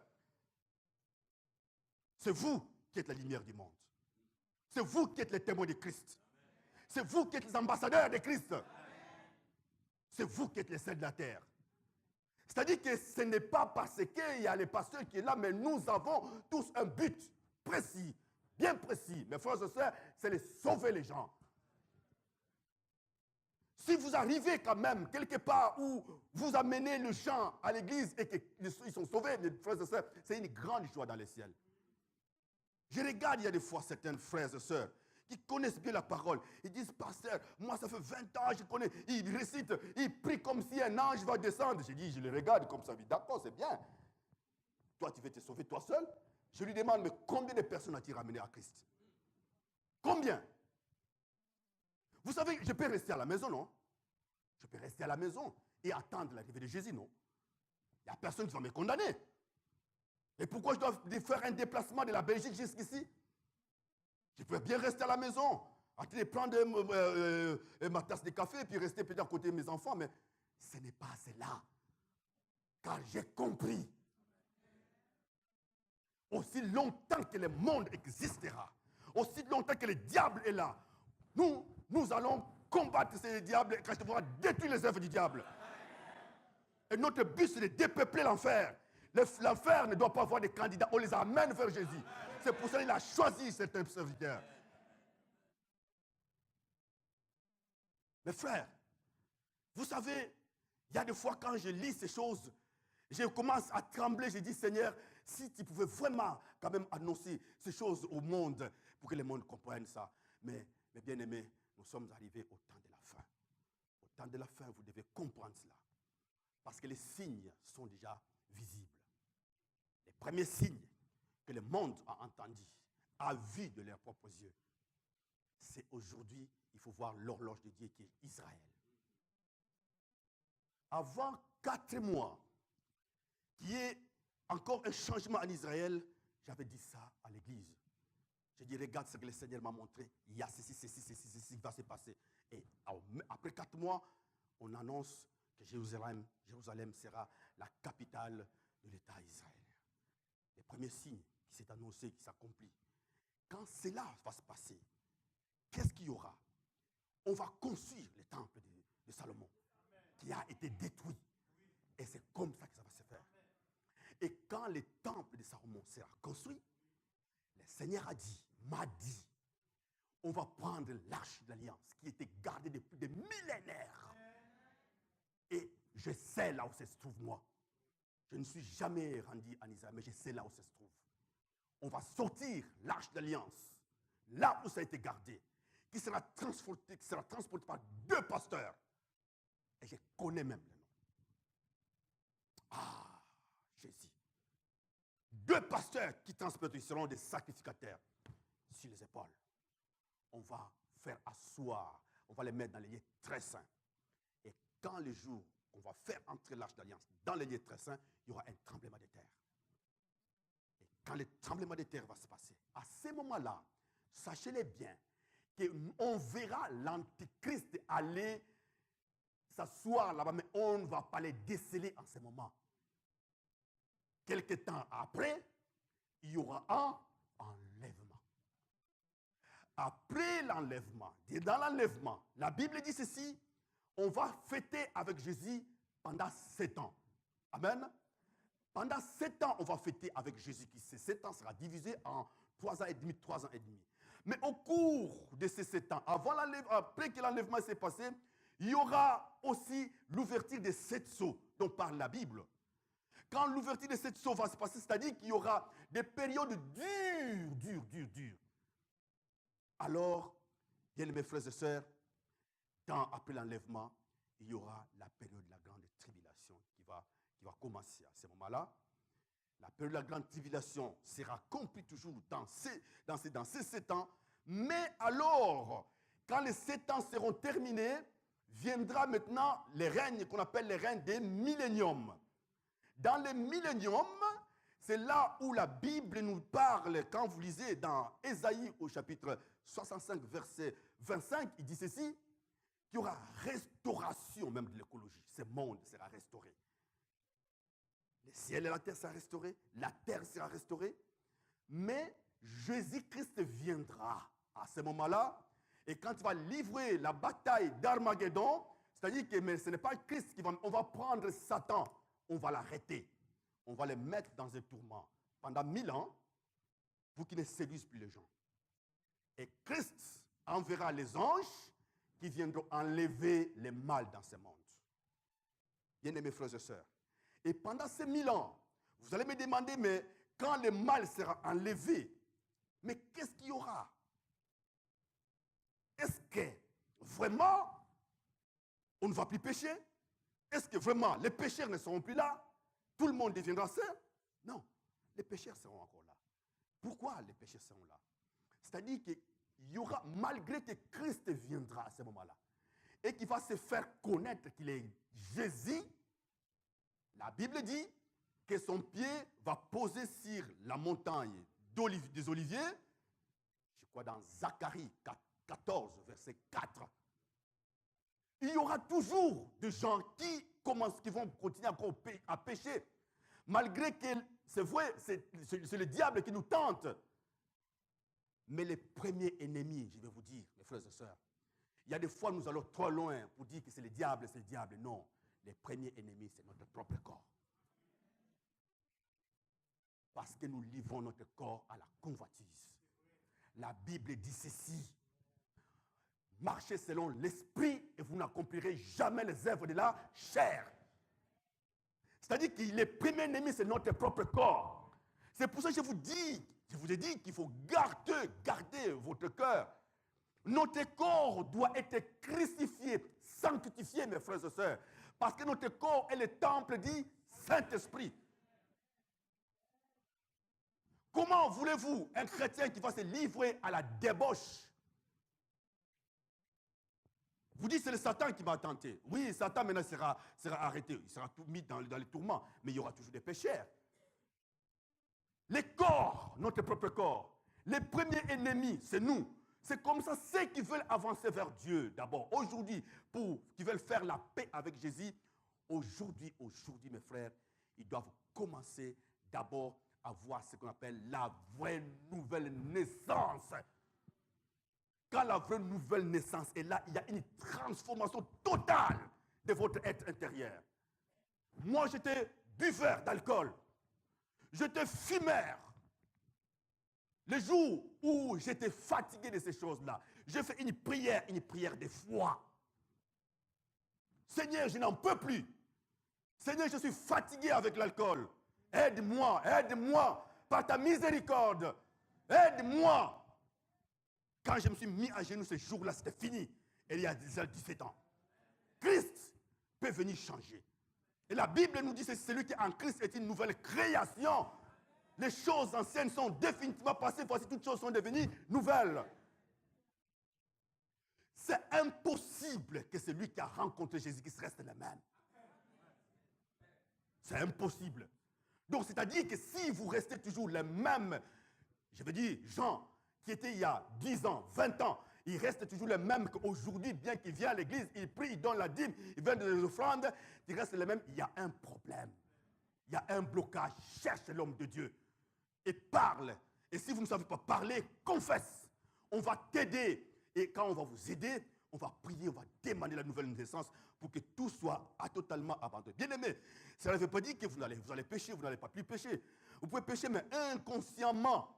C'est vous qui êtes la lumière du monde. C'est vous qui êtes les témoins de Christ. C'est vous qui êtes les ambassadeurs de Christ. C'est vous qui êtes les sels de la terre. C'est-à-dire que ce n'est pas parce qu'il y a les pasteurs qui sont là, mais nous avons tous un but précis bien précis. Mes frères et sœurs, c'est de sauver les gens. Si vous arrivez quand même quelque part où vous amenez les gens à l'église et qu'ils sont sauvés, mes frères et sœurs, c'est une grande joie dans les ciels. Je regarde, il y a des fois certains frères et sœurs qui connaissent bien la parole. Ils disent, pasteur, moi ça fait 20 ans, je connais. Ils récitent, ils prient comme si un ange va descendre. Je dis, je les regarde comme ça. D'accord, c'est bien. Toi, tu veux te sauver toi seul? Je lui demande, mais combien de personnes as-tu ramené à Christ? Combien? Vous savez, je peux rester à la maison, non? Je peux rester à la maison et attendre l'arrivée de Jésus, non? Il n'y a personne qui va me condamner. Et pourquoi je dois faire un déplacement de la Belgique jusqu'ici? Je peux bien rester à la maison, en train de prendre ma tasse de café et puis rester peut-être à côté de mes enfants, mais ce n'est pas cela. Car j'ai compris. Aussi longtemps que le monde existera, aussi longtemps que le diable est là, nous allons combattre ce diable quand je devrais détruire les œuvres du diable. Et notre but, c'est de dépeupler l'enfer. L'enfer ne doit pas avoir de candidats. On les amène vers Jésus. C'est pour ça qu'il a choisi certains serviteurs. Mes frères, vous savez, il y a des fois quand je lis ces choses, je commence à trembler. Je dis, Seigneur, si tu pouvais vraiment quand même annoncer ces choses au monde pour que le monde comprenne ça. Mais bien aimés, nous sommes arrivés au temps de la fin. Au temps de la fin, vous devez comprendre cela. Parce que les signes sont déjà visibles. Les premiers signes que le monde a entendus, a vu de leurs propres yeux, c'est aujourd'hui, il faut voir l'horloge de Dieu qui est Israël. Avant 4 mois, qu'il y ait encore un changement en Israël, j'avais dit ça à l'église. J'ai dit, regarde ce que le Seigneur m'a montré. Il y a ceci qui va se passer. Et après 4 mois, on annonce que Jérusalem sera la capitale de l'État israélien. Le premier signe qui s'est annoncé, qui s'accomplit. Quand cela va se passer, qu'est-ce qu'il y aura? On va construire le temple de Salomon, qui a été détruit. Et c'est comme ça que ça va se faire. Et quand le temple de Salomon sera construit, le Seigneur m'a dit, on va prendre l'arche de l'alliance qui était gardée depuis des millénaires. Et je sais là où ça se trouve, moi. Je ne suis jamais rendu en Israël, mais je sais là où ça se trouve. On va sortir l'arche d'alliance, là où ça a été gardé, qui sera transporté par 2 pasteurs. Et je connais même le nom. Ah, Jésus. 2 pasteurs qui transportent, seront des sacrificateurs sur les épaules. On va faire asseoir, on va les mettre dans les lieux très saints. Et quand le jour on va faire entrer l'arche d'alliance dans les lieux très saints, il y aura un tremblement de terre. Et quand le tremblement de terre va se passer, à ce moment-là, sachez-le bien, qu'on verra l'Antichrist aller s'asseoir là-bas, mais on ne va pas les déceler en ce moment. Quelque temps après, il y aura un enlèvement. Après l'enlèvement, dans l'enlèvement, la Bible dit ceci, on va fêter avec Jésus pendant 7 ans. Amen. Pendant 7 ans, on va fêter avec Jésus. Ces 7 ans sera divisé en 3 ans et demi, 3 ans et demi. Mais au cours de ces 7 ans, après que l'enlèvement s'est passé, il y aura aussi l'ouverture des 7 sceaux dont parle la Bible. Quand l'ouverture des 7 sceaux va se passer, c'est-à-dire qu'il y aura des périodes dures. Alors, bien mes frères et sœurs, après l'enlèvement, il y aura la période de la grande tribulation qui va commencer à ce moment-là. La période de la grande tribulation sera accomplie toujours dans ces 7 ans. Mais alors, quand les 7 ans seront terminés, viendra maintenant les règnes qu'on appelle les règnes des milléniums. Dans les milléniums, c'est là où la Bible nous parle, quand vous lisez dans Ésaïe au chapitre 65, verset 25, il dit ceci, qu'il y aura restauration même de l'écologie. Ce monde sera restauré. Le ciel et la terre seront restaurés, la terre sera restaurée, mais Jésus-Christ viendra à ce moment-là, et quand il va livrer la bataille d'Armageddon, c'est-à-dire que mais ce n'est pas Christ qui va... On va prendre Satan, on va l'arrêter, on va le mettre dans un tourment pendant 1000 ans pour qu'il ne séduise plus les gens. Et Christ enverra les anges qui viendront enlever les mal dans ce monde. Bien-aimés frères et sœurs. Et pendant ces 1000 ans, vous allez me demander, mais quand le mal sera enlevé, mais qu'est-ce qu'il y aura? Est-ce que vraiment on ne va plus pécher? Est-ce que vraiment les pécheurs ne seront plus là? Tout le monde deviendra saint? Non, les pécheurs seront encore là. Pourquoi les pécheurs seront là? C'est-à-dire qu'il y aura, malgré que Christ viendra à ce moment-là, et qu'il va se faire connaître qu'il est Jésus, la Bible dit que son pied va poser sur la montagne des Oliviers, je crois dans Zacharie 14, verset 4. Il y aura toujours des gens qui vont continuer encore à pécher, malgré que c'est vrai, c'est le diable qui nous tente. Mais les premiers ennemis, je vais vous dire, mes frères et sœurs, il y a des fois nous allons trop loin pour dire que c'est le diable, c'est le diable. Non, les premiers ennemis, c'est notre propre corps. Parce que nous livrons notre corps à la convoitise. La Bible dit ceci. Marchez selon l'esprit et vous n'accomplirez jamais les œuvres de la chair. C'est-à-dire que les premiers ennemis, c'est notre propre corps. C'est pour ça que je vous ai dit qu'il faut garder votre cœur. Notre corps doit être crucifié, sanctifié, mes frères et sœurs. Parce que notre corps est le temple du Saint-Esprit. Comment voulez-vous un chrétien qui va se livrer à la débauche? Vous dites c'est le Satan qui m'a tenté. Oui, Satan maintenant sera arrêté. Il sera tout mis dans les tourments. Mais il y aura toujours des pécheurs. Les corps, notre propre corps, les premiers ennemis, c'est nous. C'est comme ça, ceux qui veulent avancer vers Dieu d'abord, aujourd'hui, qui veulent faire la paix avec Jésus, aujourd'hui, mes frères, ils doivent commencer d'abord à voir ce qu'on appelle la vraie nouvelle naissance. Quand la vraie nouvelle naissance est là, il y a une transformation totale de votre être intérieur. Moi, j'étais buveur d'alcool. J'étais fumeur. Le jour où j'étais fatigué de ces choses-là, j'ai fait une prière de foi. Seigneur, je n'en peux plus. Seigneur, je suis fatigué avec l'alcool. Aide-moi, par ta miséricorde. Aide-moi. Quand je me suis mis à genoux ce jour-là, c'était fini. Et il y a déjà 17 ans. Christ peut venir changer. Et la Bible nous dit que celui qui est en Christ est une nouvelle création. Les choses anciennes sont définitivement passées. Voici toutes choses sont devenues nouvelles. C'est impossible que celui qui a rencontré Jésus-Christ reste le même. C'est impossible. Donc, c'est-à-dire que si vous restez toujours les mêmes, je veux dire, gens qui étaient il y a 10 ans, 20 ans, ils restent toujours les mêmes qu'aujourd'hui, bien qu'ils viennent à l'église, ils prient, ils donnent la dîme, ils viennent des offrandes, ils restent les mêmes. Il y a un problème. Il y a un blocage. Cherche l'homme de Dieu et parle. Et si vous ne savez pas parler, confesse. On va t'aider. Et quand on va vous aider, on va prier, on va demander la nouvelle naissance pour que tout soit totalement abandonné. Bien aimé, ça ne veut pas dire que vous allez pécher, vous n'allez pas plus pécher. Vous pouvez pécher, mais inconsciemment.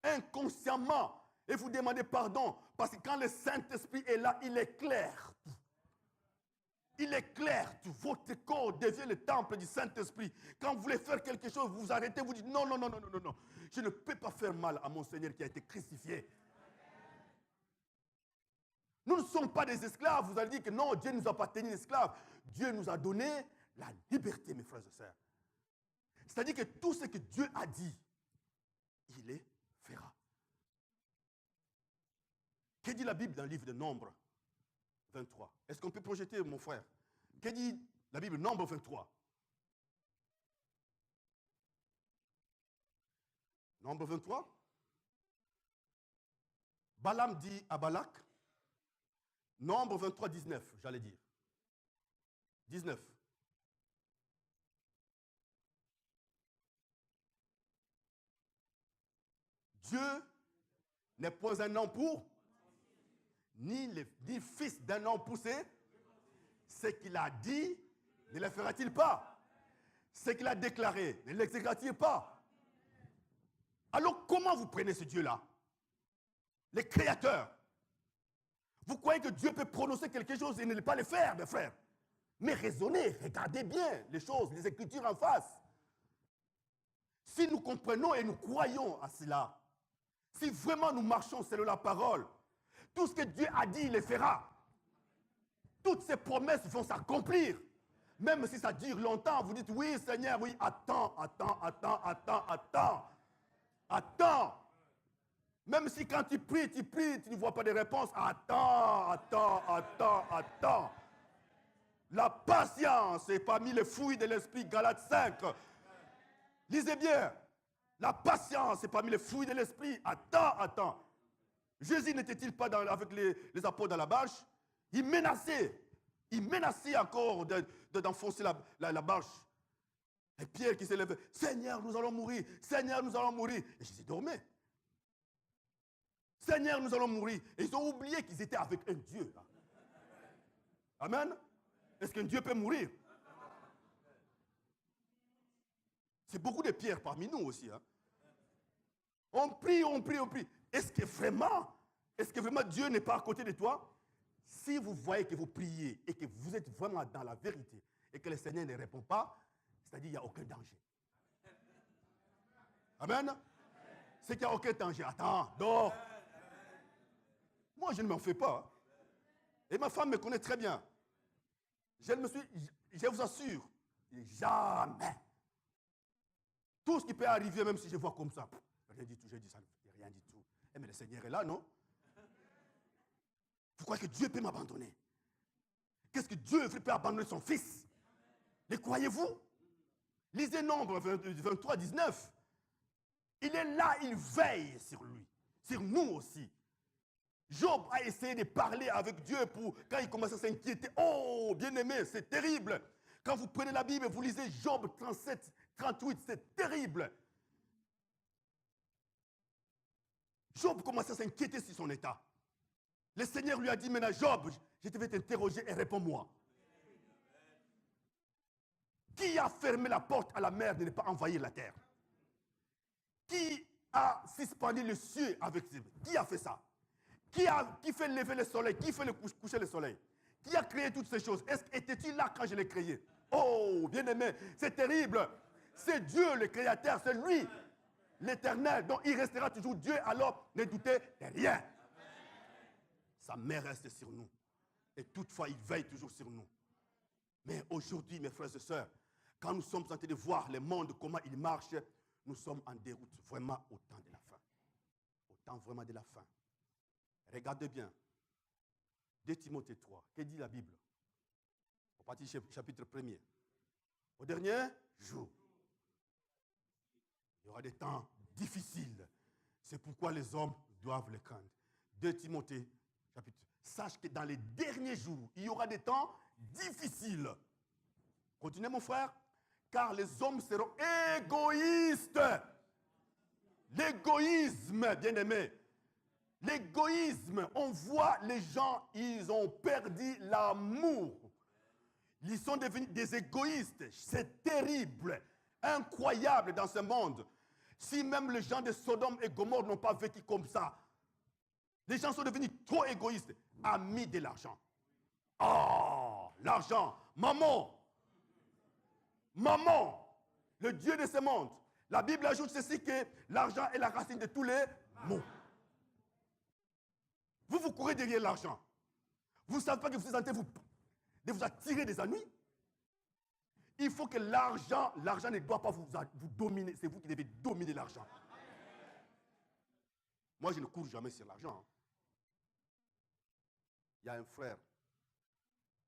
Inconsciemment. Et vous demandez pardon. Parce que quand le Saint-Esprit est là, il éclaire tout. Il éclaire tout. Votre corps devient le temple du Saint-Esprit. Quand vous voulez faire quelque chose, vous vous arrêtez, vous dites non. Je ne peux pas faire mal à mon Seigneur qui a été crucifié. Nous ne sommes pas des esclaves. Vous allez dire que non, Dieu ne nous a pas tenus esclaves. Dieu nous a donné la liberté, mes frères et sœurs. C'est-à-dire que tout ce que Dieu a dit, il les fera. Que dit la Bible dans le livre de Nombres 23? Est-ce qu'on peut projeter, mon frère? Que dit la Bible, Nombre 23? Nombre 23? Balaam dit à Balak, Nombre 23, 19, j'allais dire. 19. Dieu n'est pas un homme pour, ni fils d'un homme poussé. Ce qu'il a dit, ne le fera-t-il pas? Ce qu'il a déclaré, ne l'exécutera-t-il pas? Alors comment vous prenez ce Dieu-là? les créateurs. Vous croyez que Dieu peut prononcer quelque chose et ne pas le faire, mes frères? Mais raisonnez, regardez bien les choses, les Écritures en face. Si nous comprenons et nous croyons à cela, si vraiment nous marchons selon la parole, tout ce que Dieu a dit, il le fera. Toutes ces promesses vont s'accomplir. Même si ça dure longtemps, vous dites, oui Seigneur, oui, attends. Même si quand tu pries, tu ne vois pas de réponse. Attends. La patience est parmi les fruits de l'esprit, Galates 5. Lisez bien. La patience est parmi les fruits de l'esprit. Attends. Jésus n'était-il pas avec les apôtres dans la bâche? Il menaçait encore d'enfoncer la bâche. Et Pierre qui s'est levé, Seigneur, nous allons mourir. Et Jésus dormait. Seigneur, nous allons mourir. Et ils ont oublié qu'ils étaient avec un Dieu. Amen. Est-ce qu'un Dieu peut mourir? C'est beaucoup de pierres parmi nous aussi. Hein? On prie. Est-ce que vraiment Dieu n'est pas à côté de toi? Si vous voyez que vous priez et que vous êtes vraiment dans la vérité et que le Seigneur ne répond pas, c'est-à-dire qu'il n'y a aucun danger. Amen. C'est qu'il n'y a aucun danger. Attends, dors. Moi, je ne m'en fais pas. Et ma femme me connaît très bien. Je vous assure, jamais. Tout ce qui peut arriver, même si je vois comme ça, rien du tout, je dis ça, rien du tout. Mais le Seigneur est là, non? Vous croyez que Dieu peut m'abandonner? Qu'est-ce que Dieu peut abandonner son fils? Le croyez-vous? Lisez Nombre 23, 19. Il est là, il veille sur lui, sur nous aussi. Job a essayé de parler avec Dieu quand il commence à s'inquiéter. Oh, bien-aimé, c'est terrible. Quand vous prenez la Bible et vous lisez Job 37, 38, c'est terrible. Job commence à s'inquiéter sur son état. Le Seigneur lui a dit, maintenant Job, je te vais t'interroger et réponds-moi. Qui a fermé la porte à la mer de ne pas envahir la terre? Qui a suspendu le ciel avec ses... Qui a fait ça? Qui fait lever le soleil? Qui fait coucher le soleil? Qui a créé toutes ces choses? Étais-tu là quand je l'ai créé? Oh, bien-aimé, c'est terrible. C'est Dieu le créateur, c'est lui, l'éternel. Donc il restera toujours Dieu, alors ne doutez de rien. Sa main reste sur nous. Et toutefois, il veille toujours sur nous. Mais aujourd'hui, mes frères et sœurs, quand nous sommes en train de voir le monde, comment il marche, nous sommes en déroute vraiment au temps de la fin. Au temps vraiment de la fin. Regardez bien. 2 Timothée 3. Que dit la Bible? Au parti chapitre 1er. Au dernier jour, il y aura des temps difficiles. C'est pourquoi les hommes doivent les craindre. 2 Timothée chapitre. Sache que dans les derniers jours, il y aura des temps difficiles. Continuez mon frère. Car les hommes seront égoïstes. L'égoïsme, bien-aimé. L'égoïsme, on voit les gens, ils ont perdu l'amour. Ils sont devenus des égoïstes. C'est terrible, incroyable dans ce monde. Si même les gens de Sodome et Gomorrhe n'ont pas vécu comme ça, les gens sont devenus trop égoïstes, amis de l'argent. Oh, l'argent, maman, le Dieu de ce monde. La Bible ajoute ceci que l'argent est la racine de tous les maux. Vous courez derrière l'argent. Vous ne savez pas que vous êtes en train de vous attirer des ennuis. Il faut que l'argent ne doit pas vous dominer. C'est vous qui devez dominer l'argent. Moi, je ne cours jamais sur l'argent. Il y a un frère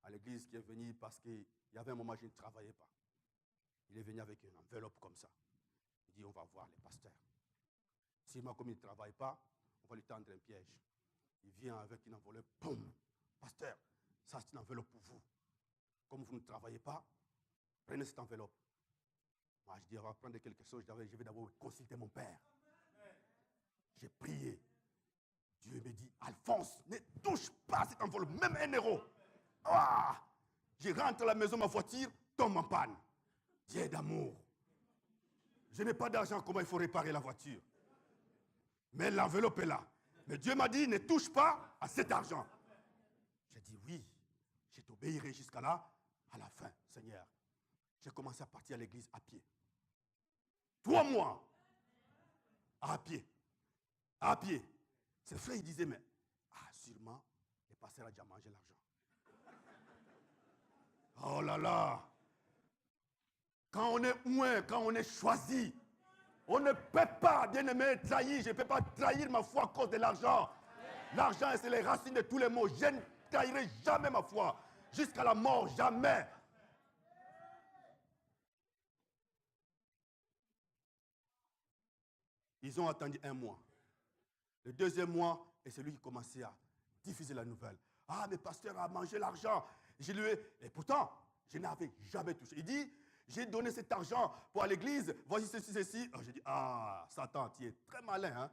à l'église qui est venu parce qu'il y avait un moment où je ne travaillais pas. Il est venu avec une enveloppe comme ça. Il dit, on va voir les pasteurs. Si moi, comme il ne travaille pas, on va lui tendre un piège. Il vient avec une enveloppe, boum, pasteur, ça c'est une enveloppe pour vous. Comme vous ne travaillez pas, prenez cette enveloppe. Moi, je dis, on va prendre quelque chose, je vais d'abord consulter mon père. J'ai prié. Dieu me dit, Alphonse, ne touche pas à cette enveloppe, même 1 euro. Ah, je rentre à la maison, ma voiture tombe en panne. Dieu d'amour. Je n'ai pas d'argent, comment il faut réparer la voiture? Mais l'enveloppe est là. Mais Dieu m'a dit, ne touche pas à cet argent. J'ai dit oui, je t'obéirai jusqu'à là, à la fin, Seigneur. J'ai commencé à partir à l'église à pied. 3 mois. À pied. À pied. Ses frères, ils disaient, mais, sûrement, le pasteur a déjà mangé l'argent. Oh là là. Quand on est loin, quand on est choisi, on ne peut pas, bien aimé, trahir. Je ne peux pas trahir ma foi à cause de l'argent. L'argent, c'est les racines de tous les maux. Je ne trahirai jamais ma foi. Jusqu'à la mort, jamais. Ils ont attendu 1 mois. Le 2e mois, et c'est lui qui commençait à diffuser la nouvelle. Ah, mais pasteur a mangé l'argent. Et pourtant, je n'avais jamais touché. Il dit, j'ai donné cet argent pour à l'église, voici ceci, ceci. J'ai dit, Satan, tu es très malin, hein?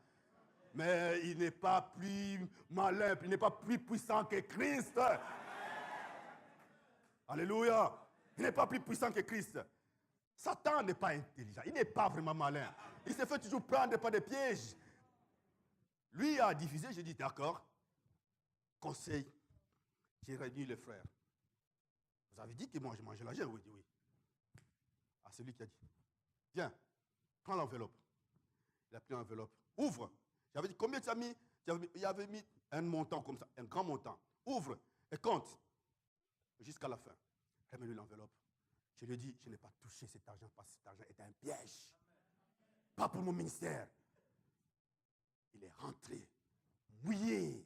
Mais il n'est pas plus malin, il n'est pas plus puissant que Christ. Alléluia. Il n'est pas plus puissant que Christ. Satan n'est pas intelligent, il n'est pas vraiment malin. Il se fait toujours prendre par des pièges. Lui a diffusé, j'ai dit, d'accord, conseil, j'ai réuni les frères. Vous avez dit que moi je mangeais l'argent? Oui, il dit oui. C'est lui qui a dit, viens, prends l'enveloppe. Il a pris l'enveloppe, ouvre. J'avais dit, combien tu as mis? Il avait mis un montant comme ça, un grand montant. Ouvre et compte jusqu'à la fin. Remets-lui l'enveloppe. Je lui ai dit, je n'ai pas touché cet argent parce que cet argent était un piège. Pas pour mon ministère. Il est rentré, mouillé,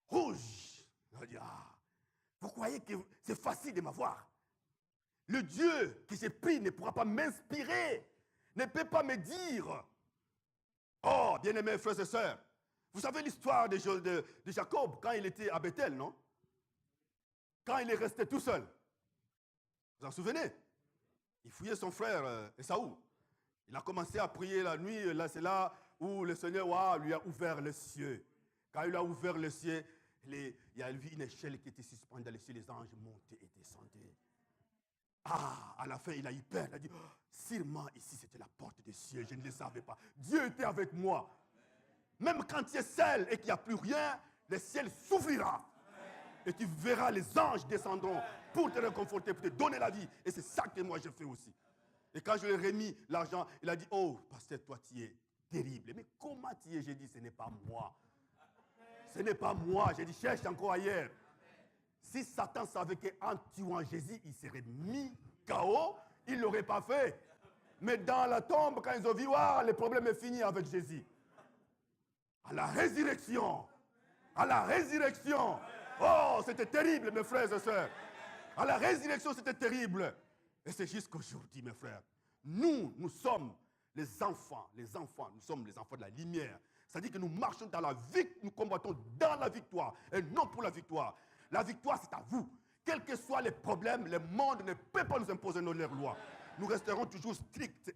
rouge. Il a dit, vous croyez que c'est facile de m'avoir? Le Dieu que j'ai pris ne pourra pas m'inspirer, ne peut pas me dire. Oh, bien-aimés frères et sœurs, vous savez l'histoire de Jacob quand il était à Bethel, non? Quand il est resté tout seul. Vous en souvenez? Il fouillait son frère Esaü. Il a commencé à prier la nuit. Là, c'est là où le Seigneur lui a ouvert les cieux. Quand il a ouvert les cieux, il y a vu une échelle qui était suspendue dans les cieux. Les anges montaient et descendaient. À la fin, il a eu peur. Il a dit, sûrement ici, c'était la porte des cieux. Je ne le savais pas. Dieu était avec moi. Même quand tu es seul et qu'il n'y a plus rien, le ciel s'ouvrira. Et tu verras les anges descendront pour te réconforter, pour te donner la vie. Et c'est ça que moi j'ai fait aussi. Et quand je lui ai remis l'argent, il a dit, oh, pasteur, toi tu es terrible. Mais comment tu es? J'ai dit, ce n'est pas moi. Ce n'est pas moi. J'ai dit, cherche encore ailleurs. Si Satan savait qu'en tuant Jésus, il serait mis KO, il ne l'aurait pas fait. Mais dans la tombe, quand ils ont vu, le problème est fini avec Jésus. À la résurrection. À la résurrection. Oh, c'était terrible, mes frères et sœurs. À la résurrection, c'était terrible. Et c'est jusqu'aujourd'hui, mes frères. Nous sommes les enfants. Nous sommes les enfants de la lumière. C'est-à-dire que nous marchons dans la vie, nous combattons dans la victoire et non pour la victoire. La victoire, c'est à vous. Quels que soient les problèmes, le monde ne peut pas nous imposer leurs lois. Nous resterons toujours stricts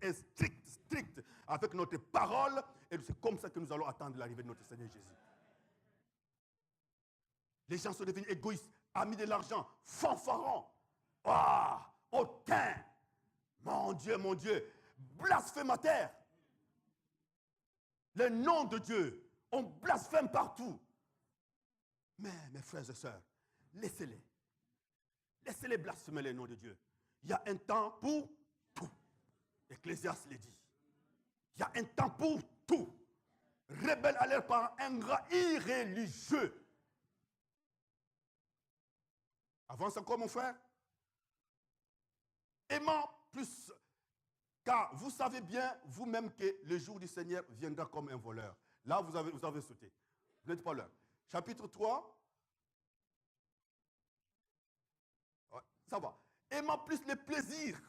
avec notre parole. Et c'est comme ça que nous allons attendre l'arrivée de notre Seigneur Jésus. Les gens sont devenus égoïstes, amis de l'argent, fanfarons. Aucun. Mon Dieu, blasphémataire. Le nom de Dieu, on blasphème partout. Mais, mes frères et sœurs, laissez-les. Laissez-les blasphémer le nom de Dieu. Il y a un temps pour tout. Ecclésiaste le dit. Il y a un temps pour tout. Rebelles à leurs parents, ingrats, irréligieux. Avance encore, mon frère. Aimant plus, car vous savez bien vous-même que le jour du Seigneur viendra comme un voleur. Là, vous avez sauté. Vous n'êtes pas là. Chapitre 3. Ouais, ça va. Aimant plus les plaisirs.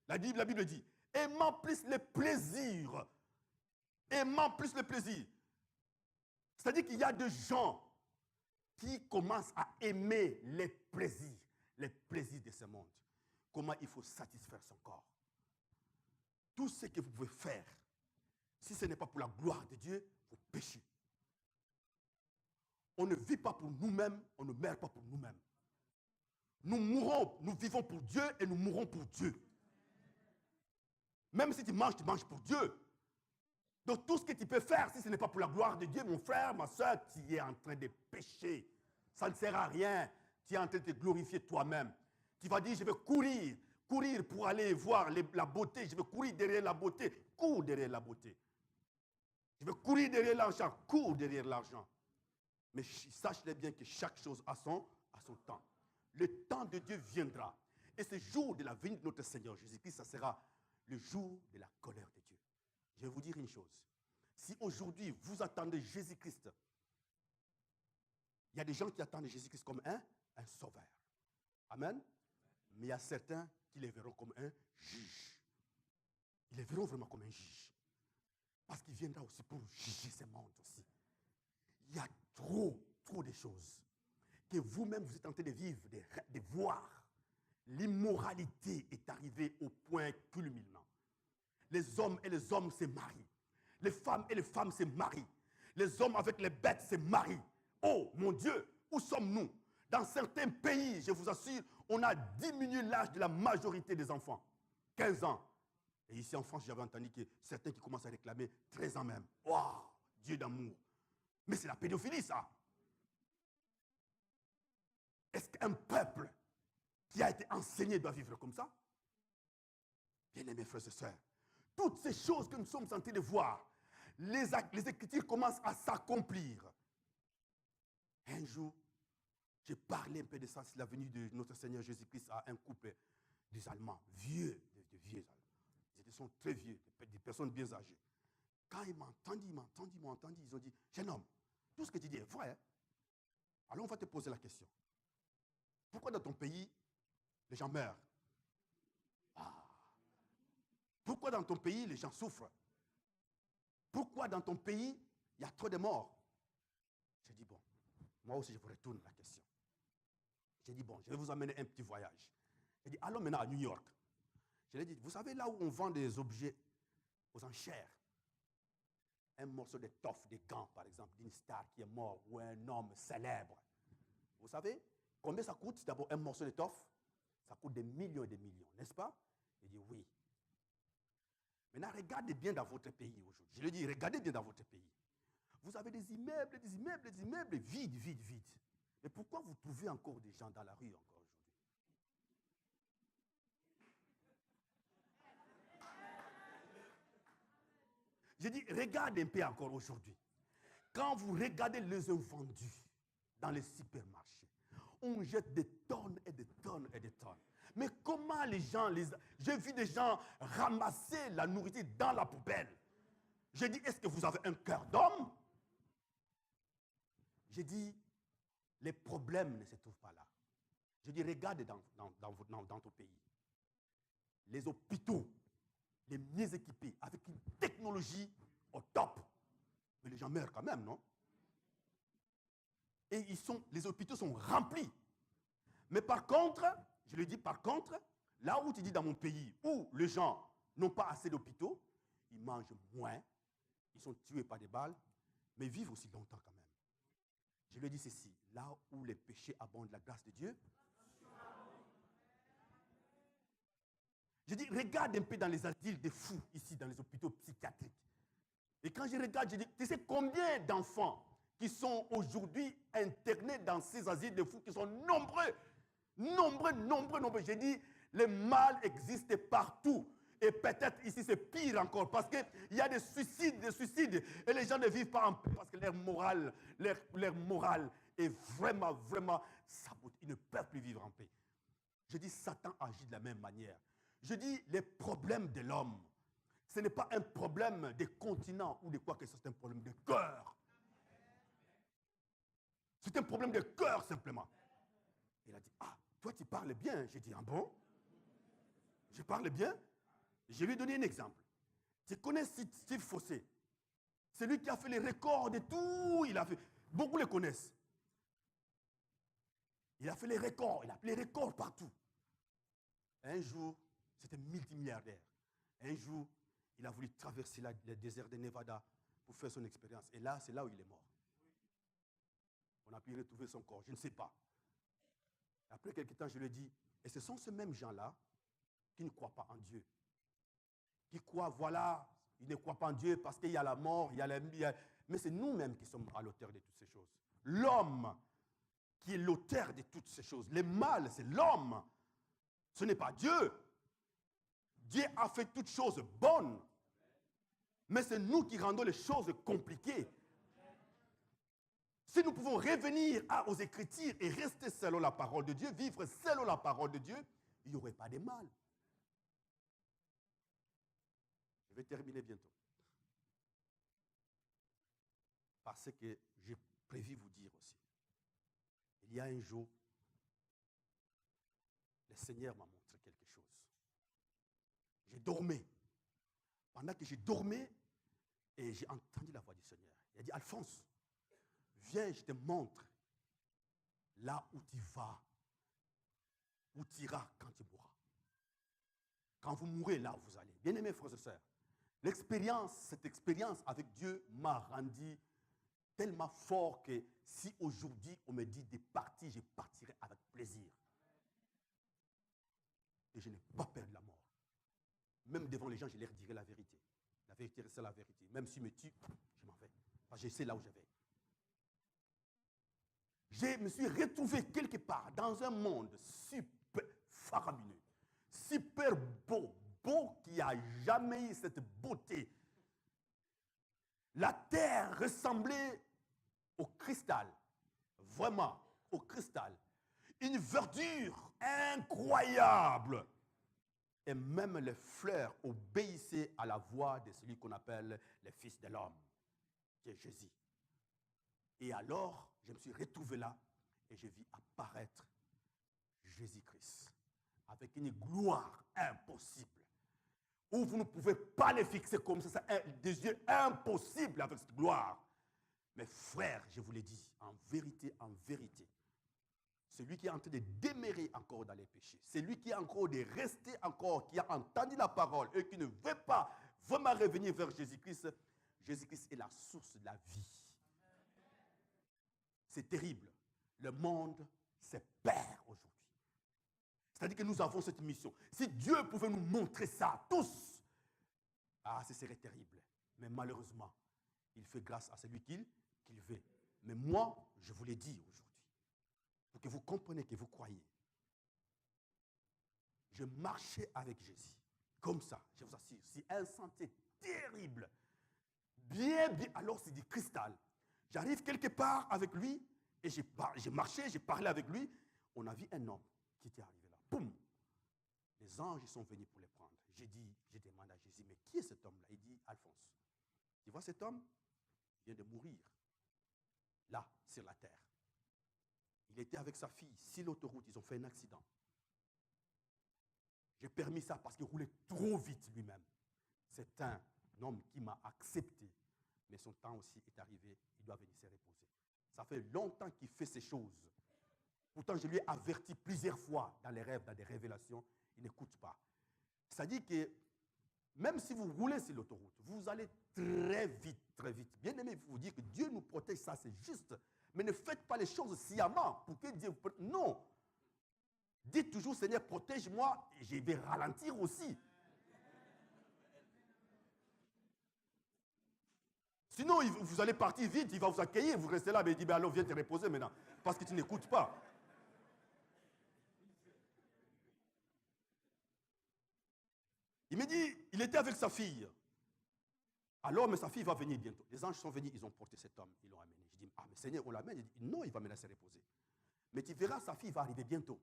La Bible dit. Aimant plus les plaisirs. Aimant plus les plaisirs. C'est-à-dire qu'il y a des gens qui commencent à aimer les plaisirs de ce monde. Comment il faut satisfaire son corps. Tout ce que vous pouvez faire, si ce n'est pas pour la gloire de Dieu, vous péchez. On ne vit pas pour nous-mêmes, on ne meurt pas pour nous-mêmes. Nous mourons, nous vivons pour Dieu et nous mourrons pour Dieu. Même si tu manges pour Dieu. Donc tout ce que tu peux faire, si ce n'est pas pour la gloire de Dieu, mon frère, ma soeur, tu es en train de pécher. Ça ne sert à rien. Tu es en train de te glorifier toi-même. Tu vas dire, je vais courir pour aller voir la beauté. Je vais courir derrière la beauté. Cours derrière la beauté. Je vais courir derrière l'argent. Cours derrière l'argent. Mais sache-le bien que chaque chose a son temps. Le temps de Dieu viendra. Et ce jour de la venue de notre Seigneur Jésus-Christ, ça sera le jour de la colère de Dieu. Je vais vous dire une chose. Si aujourd'hui vous attendez Jésus-Christ, il y a des gens qui attendent Jésus-Christ comme un sauveur. Amen. Mais il y a certains qui les verront comme un juge. Ils les verront vraiment comme un juge. Parce qu'il viendra aussi pour juger ce monde aussi. Il y a trop de choses que vous-même vous êtes en train de vivre, de voir. L'immoralité est arrivée au point culminant. Les hommes et les hommes se marient. Les femmes et les femmes se marient. Les hommes avec les bêtes se marient. Oh mon Dieu, où sommes-nous? Dans certains pays, je vous assure, on a diminué l'âge de la majorité des enfants. 15 ans. Et ici en France, j'avais entendu que certains qui commencent à réclamer 13 ans même. Waouh, Dieu d'amour. Mais c'est la pédophilie, ça. Est-ce qu'un peuple qui a été enseigné doit vivre comme ça? Bien-aimés frères et sœurs, toutes ces choses que nous sommes en train de voir, les Écritures commencent à s'accomplir. Un jour, j'ai parlé un peu de ça, c'est la venue de notre Seigneur Jésus-Christ à un couple des Allemands, vieux, des vieux Allemands. Ils sont très vieux, des personnes bien âgées. Quand ils m'ont entendu, ils ont dit, jeune homme, tout ce que tu dis est vrai. Alors on va te poser la question. Pourquoi dans ton pays, les gens meurent? Pourquoi dans ton pays, les gens souffrent? Pourquoi dans ton pays, il y a trop de morts? J'ai dit, bon, moi aussi je vous retourne la question. J'ai dit, bon, je vais vous emmener un petit voyage. J'ai dit, allons maintenant à New York. Je lui ai dit, vous savez là où on vend des objets aux enchères? Un morceau d'étoffe, des gants, par exemple, d'une star qui est mort ou un homme célèbre. Vous savez combien ça coûte d'abord un morceau d'étoffe? Ça coûte des millions et des millions, n'est-ce pas? Il dit oui. Maintenant, regardez bien dans votre pays aujourd'hui. Je lui ai dit, regardez bien dans votre pays. Vous avez des immeubles vides. Mais pourquoi vous trouvez encore des gens dans la rue encore aujourd'hui? J'ai dit, regardez un peu encore aujourd'hui. Quand vous regardez les invendus dans les supermarchés, on jette des tonnes et des tonnes et des tonnes. Mais comment les gens, j'ai vu des gens ramasser la nourriture dans la poubelle. J'ai dit, est-ce que vous avez un cœur d'homme? J'ai dit, les problèmes ne se trouvent pas là. J'ai dit, regardez dans ton pays. Les hôpitaux, les mieux équipés, avec une technologie au top. Mais les gens meurent quand même, non? Et les hôpitaux sont remplis. Mais par contre, je lui dis par contre, là où tu dis dans mon pays, où les gens n'ont pas assez d'hôpitaux, ils mangent moins, ils sont tués par des balles, mais vivent aussi longtemps quand même. Je lui dis ceci, là où les péchés abondent, la grâce de Dieu. Je dis, regarde un peu dans les asiles des fous, ici, dans les hôpitaux psychiatriques. Et quand je regarde, je dis, tu sais combien d'enfants qui sont aujourd'hui internés dans ces asiles de fous, qui sont nombreux. J'ai dit, le mal existe partout. Et peut-être ici, c'est pire encore, parce qu'il y a des suicides, et les gens ne vivent pas en paix, parce que leur morale est vraiment saboté. Ils ne peuvent plus vivre en paix. Je dis, Satan agit de la même manière. Je dis, les problèmes de l'homme, ce n'est pas un problème de continent ou de quoi que ce soit, c'est un problème de cœur. C'est un problème de cœur, simplement. Il a dit, ah, toi tu parles bien. J'ai dit, ah bon? Je parle bien? Je lui ai donné un exemple. Tu connais Steve Fossé? C'est lui qui a fait les records de tout. Beaucoup le connaissent. Il a fait les records. Il a fait les records partout. Un jour, c'était multimilliardaire. Un jour, il a voulu traverser le désert de Nevada pour faire son expérience. Et là, c'est là où il est mort. On a pu retrouver son corps, je ne sais pas. Après quelques temps, je lui ai dit, et ce sont ces mêmes gens-là qui ne croient pas en Dieu. Qui croient, voilà, Ils ne croient pas en Dieu parce qu'il y a la mort, mais c'est nous-mêmes qui sommes à l'auteur de toutes ces choses. L'homme qui est l'auteur de toutes ces choses. Le mal, c'est l'homme. Ce n'est pas Dieu. Dieu a fait toutes choses bonnes. Mais c'est nous qui rendons les choses compliquées. Si nous pouvons revenir aux Écritures et rester selon la parole de Dieu, vivre selon la parole de Dieu, il n'y aurait pas de mal. Je vais terminer bientôt. Parce que j'ai prévu vous dire aussi. Il y a un jour, le Seigneur m'a montré quelque chose. J'ai dormi. Pendant que j'ai dormi, et j'ai entendu la voix du Seigneur. Il a dit, Alphonse, viens, je te montre là où tu vas, où tu iras quand tu mourras. Quand vous mourrez, là où vous allez. Bien-aimés frères et sœurs, cette expérience avec Dieu m'a rendu tellement fort que si aujourd'hui on me dit de partir, je partirai avec plaisir. Et je n'ai pas peur de la mort. Même devant les gens, je leur dirai la vérité. La vérité, c'est la vérité. Même s'ils me tuent, je m'en vais. Parce que je sais là où je vais. Je me suis retrouvé quelque part dans un monde super faramineux, super beau, beau qui n'a jamais eu cette beauté. La terre ressemblait au cristal, vraiment au cristal. Une verdure incroyable. Et même les fleurs obéissaient à la voix de celui qu'on appelle le Fils de l'homme, qui est Jésus. Et alors, je me suis retrouvé là et j'ai vu apparaître Jésus-Christ avec une gloire impossible, où vous ne pouvez pas les fixer comme ça, c'est des yeux impossibles avec cette gloire. Mais frères, je vous l'ai dit, en vérité, celui qui est en train de demeurer encore dans les péchés, celui qui est encore de rester encore, qui a entendu la parole et qui ne veut pas vraiment revenir vers Jésus-Christ, Jésus-Christ est la source de la vie. C'est terrible. Le monde se perd aujourd'hui. C'est-à-dire que nous avons cette mission. Si Dieu pouvait nous montrer ça, tous, ce serait terrible. Mais malheureusement, il fait grâce à celui qu'il veut. Mais moi, je vous l'ai dit aujourd'hui, pour que vous compreniez, que vous croyez. Je marchais avec Jésus, comme ça, je vous assure. C'est un sentier terrible. Bien, alors c'est du cristal. J'arrive quelque part avec lui, et j'ai marché, j'ai parlé avec lui. On a vu un homme qui était arrivé là. Boum! Les anges sont venus pour les prendre. J'ai demandé à Jésus, mais qui est cet homme-là? Il dit, Alphonse. Tu vois cet homme? Il vient de mourir. Là, sur la terre. Il était avec sa fille, sur l'autoroute, ils ont fait un accident. J'ai permis ça parce qu'il roulait trop vite lui-même. C'est un homme qui m'a accepté, mais son temps aussi est arrivé, il doit venir se reposer. Ça fait longtemps qu'il fait ces choses. Pourtant, je lui ai averti plusieurs fois dans les rêves, dans des révélations, il n'écoute pas. C'est-à-dire que même si vous roulez sur l'autoroute, vous allez très vite, très vite. Bien aimé, il faut vous dire que Dieu nous protège, ça c'est juste. Mais ne faites pas les choses sciemment pour que Dieu... Non. Dites toujours, Seigneur, protège-moi, et je vais ralentir aussi. Sinon, vous allez partir vite, il va vous accueillir, vous restez là, mais il dit, alors viens te reposer maintenant, parce que tu n'écoutes pas. Il me dit, il était avec sa fille. Alors, mais sa fille va venir bientôt. Les anges sont venus, ils ont porté cet homme, ils l'ont amené. Je dis, mais Seigneur, on l'amène. Il dit, non, il va me laisser reposer. Mais tu verras, sa fille va arriver bientôt.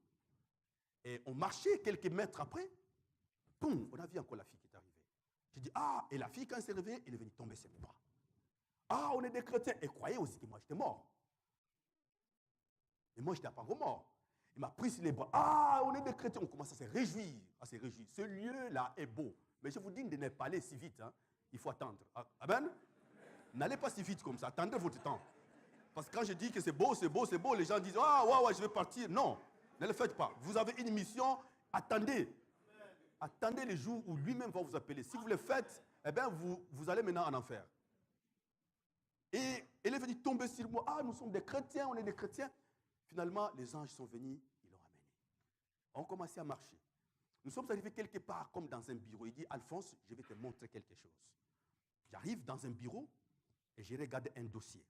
Et on marchait quelques mètres après, boum, on a vu encore la fille qui est arrivée. Je dis, et la fille, quand elle s'est réveillée, elle est venue tomber sur mes bras. On est des chrétiens. Et croyez aussi que moi, j'étais mort. Et moi, je n'étais pas encore mort. Il m'a pris sur les bras. On est des chrétiens. On commence à se réjouir. Ce lieu-là est beau. Mais je vous dis de ne pas aller si vite. Hein. Il faut attendre. Amen? N'allez pas si vite comme ça. Attendez votre temps. Parce que quand je dis que c'est beau, les gens disent, ouais, je vais partir. Non, ne le faites pas. Vous avez une mission. Attendez. Attendez le jour où lui-même va vous appeler. Si vous le faites, vous allez maintenant en enfer. Et elle est venue tomber sur moi. Nous sommes des chrétiens, on est des chrétiens. Finalement, les anges sont venus, ils l'ont amené. On a commencé à marcher. Nous sommes arrivés quelque part comme dans un bureau. Il dit, Alphonse, je vais te montrer quelque chose. J'arrive dans un bureau et je regarde un dossier.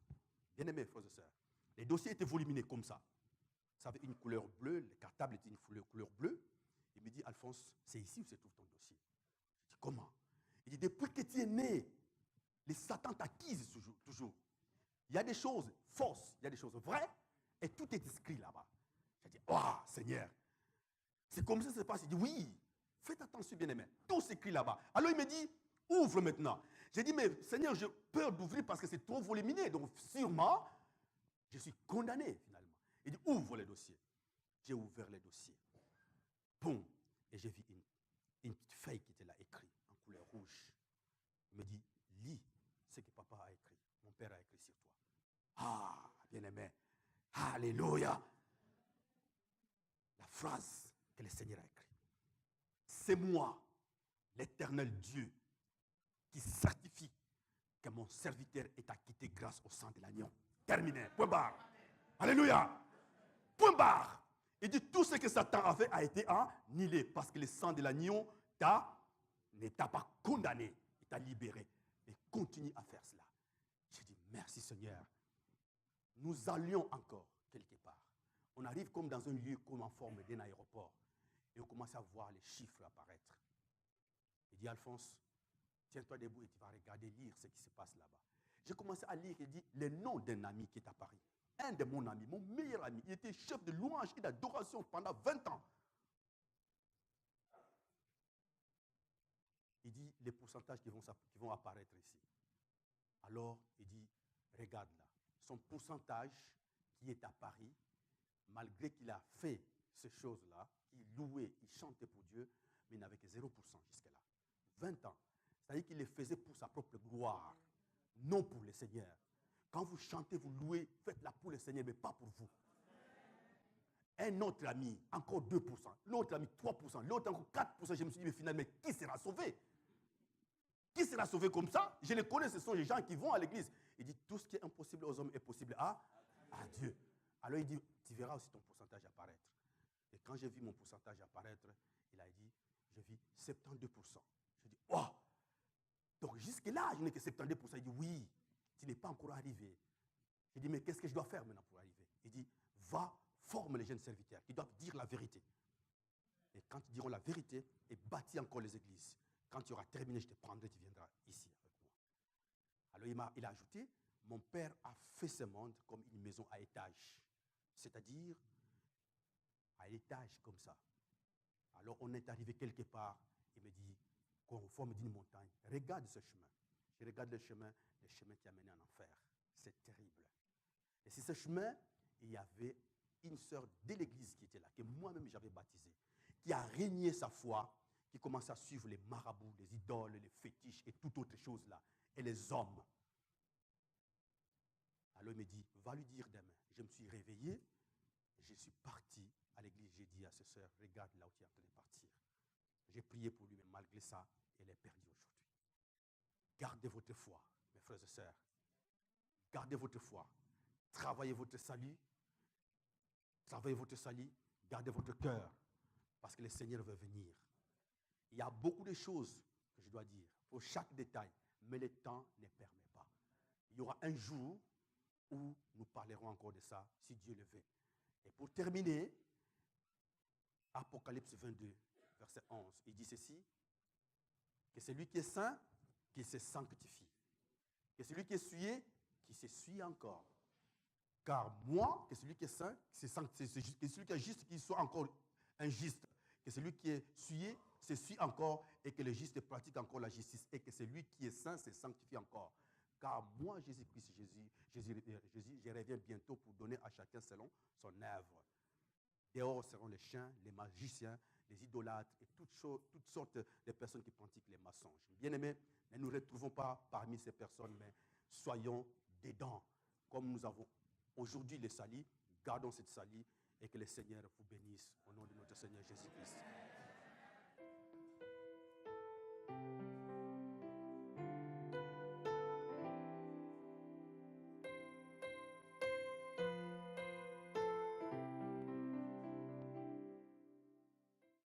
Bien aimé, frères et sœurs, les dossiers étaient voluminés comme ça. Ça avait une couleur bleue, le cartable était une couleur bleue. Il me dit, Alphonse, c'est ici où se trouve ton dossier. Je dis, comment? Il dit, depuis que tu es né, les Satan t'acquise toujours. Il y a des choses fausses, il y a des choses vraies, et tout est écrit là-bas. Je dis, oh Seigneur, c'est comme ça que ça se passe. Il dit, oui, faites attention, bien-aimé, tout s'écrit là-bas. Alors il me dit, ouvre maintenant. J'ai dit, mais Seigneur, j'ai peur d'ouvrir parce que c'est trop volumineux, donc sûrement, je suis condamné finalement. Il dit, ouvre les dossiers. J'ai ouvert les dossiers. Boum, et j'ai vu une petite feuille qui était là, écrite en couleur rouge. Il me dit, lis ce que papa a écrit. Mon père a écrit sur toi. Ah, bien-aimé. Alléluia. La phrase que le Seigneur a écrite. C'est moi, l'Éternel Dieu, qui certifie que mon serviteur est acquitté grâce au sang de l'agneau. Terminé. Point barre. Alléluia. Point barre. Il dit tout ce que Satan a fait a été annihilé parce que le sang de l'agneau ne t'a pas condamné, il t'a libéré. Et continue à faire cela. J'ai dit merci Seigneur. Nous allions encore quelque part. On arrive comme dans un lieu comme en forme d'un aéroport. Et on commence à voir les chiffres apparaître. Il dit Alphonse, tiens-toi debout et tu vas regarder, lire ce qui se passe là-bas. J'ai commencé à lire et dit le nom d'un ami qui est à Paris. Un de mon ami, mon meilleur ami, il était chef de louange et d'adoration pendant 20 ans. Il dit les pourcentages qui vont apparaître ici. Alors, il dit, regarde là, son pourcentage qui est à Paris, malgré qu'il a fait ces choses-là, il louait, il chantait pour Dieu, mais il n'avait que 0% jusque-là. 20 ans. C'est-à-dire qu'il les faisait pour sa propre gloire, non pour le Seigneur. Quand vous chantez, vous louez, faites-la pour le Seigneur, mais pas pour vous. Un autre ami, encore 2%. L'autre ami, 3%. L'autre encore 4%. Je me suis dit, mais finalement, qui sera sauvé? Qui sera sauvé comme ça? Je les connais, ce sont les gens qui vont à l'église. Il dit, tout ce qui est impossible aux hommes est possible à Dieu. Alors il dit, tu verras aussi ton pourcentage apparaître. Et quand j'ai vu mon pourcentage apparaître, il a dit, je vis 72%. Je dis, oh! Donc jusque-là, je n'ai que 72%. Il dit, oui, tu n'es pas encore arrivé. Je dis, mais qu'est-ce que je dois faire maintenant pour arriver? Il dit, va, forme les jeunes serviteurs qui doivent dire la vérité. Et quand ils diront la vérité, et bâtis encore les églises. Quand tu auras terminé, je te prendrai, tu viendras ici avec moi. Alors il a ajouté, mon père a fait ce monde comme une maison à étage. C'est-à-dire, à étage comme ça. Alors on est arrivé quelque part, il me dit, conforme d'une montagne, regarde ce chemin. Je regarde le chemin qui a mené en enfer. C'est terrible. Et sur ce chemin, il y avait une sœur de l'église qui était là, que moi-même j'avais baptisée, qui a régné sa foi, qui commence à suivre les marabouts, les idoles, les fétiches et toutes autres choses là, et les hommes. Alors il me dit, va lui dire demain. Je me suis réveillé, je suis parti à l'église, j'ai dit à ce sœur, regarde là où tu es en train de partir. J'ai prié pour lui, mais malgré ça, elle est perdue aujourd'hui. Gardez votre foi, mes frères et sœurs. Gardez votre foi. Travaillez votre salut. Travaillez votre salut. Gardez votre cœur. Parce que le Seigneur veut venir. Il y a beaucoup de choses que je dois dire pour chaque détail, mais le temps ne permet pas. Il y aura un jour où nous parlerons encore de ça, si Dieu le veut. Et pour terminer, Apocalypse 22, verset 11, il dit ceci, que celui qui est saint, qu'il se sanctifie. Que celui qui est souillé, qu'il se souille encore. Car moi, que celui qui est saint, que celui qui est juste, qu'il soit encore injuste. Que celui qui est souillé, se suit encore, et que le juste pratique encore la justice. Et que celui qui est saint se sanctifie encore. Car moi, Jésus-Christ, je reviens bientôt pour donner à chacun selon son œuvre. Dehors seront les chiens, les magiciens, les idolâtres et toutes sortes de personnes qui pratiquent les mensonges. Bien-aimés, ne nous retrouvons pas parmi ces personnes, mais soyons dedans. Comme nous avons aujourd'hui le salut, gardons cette salut et que le Seigneur vous bénisse au nom de notre Seigneur Jésus-Christ.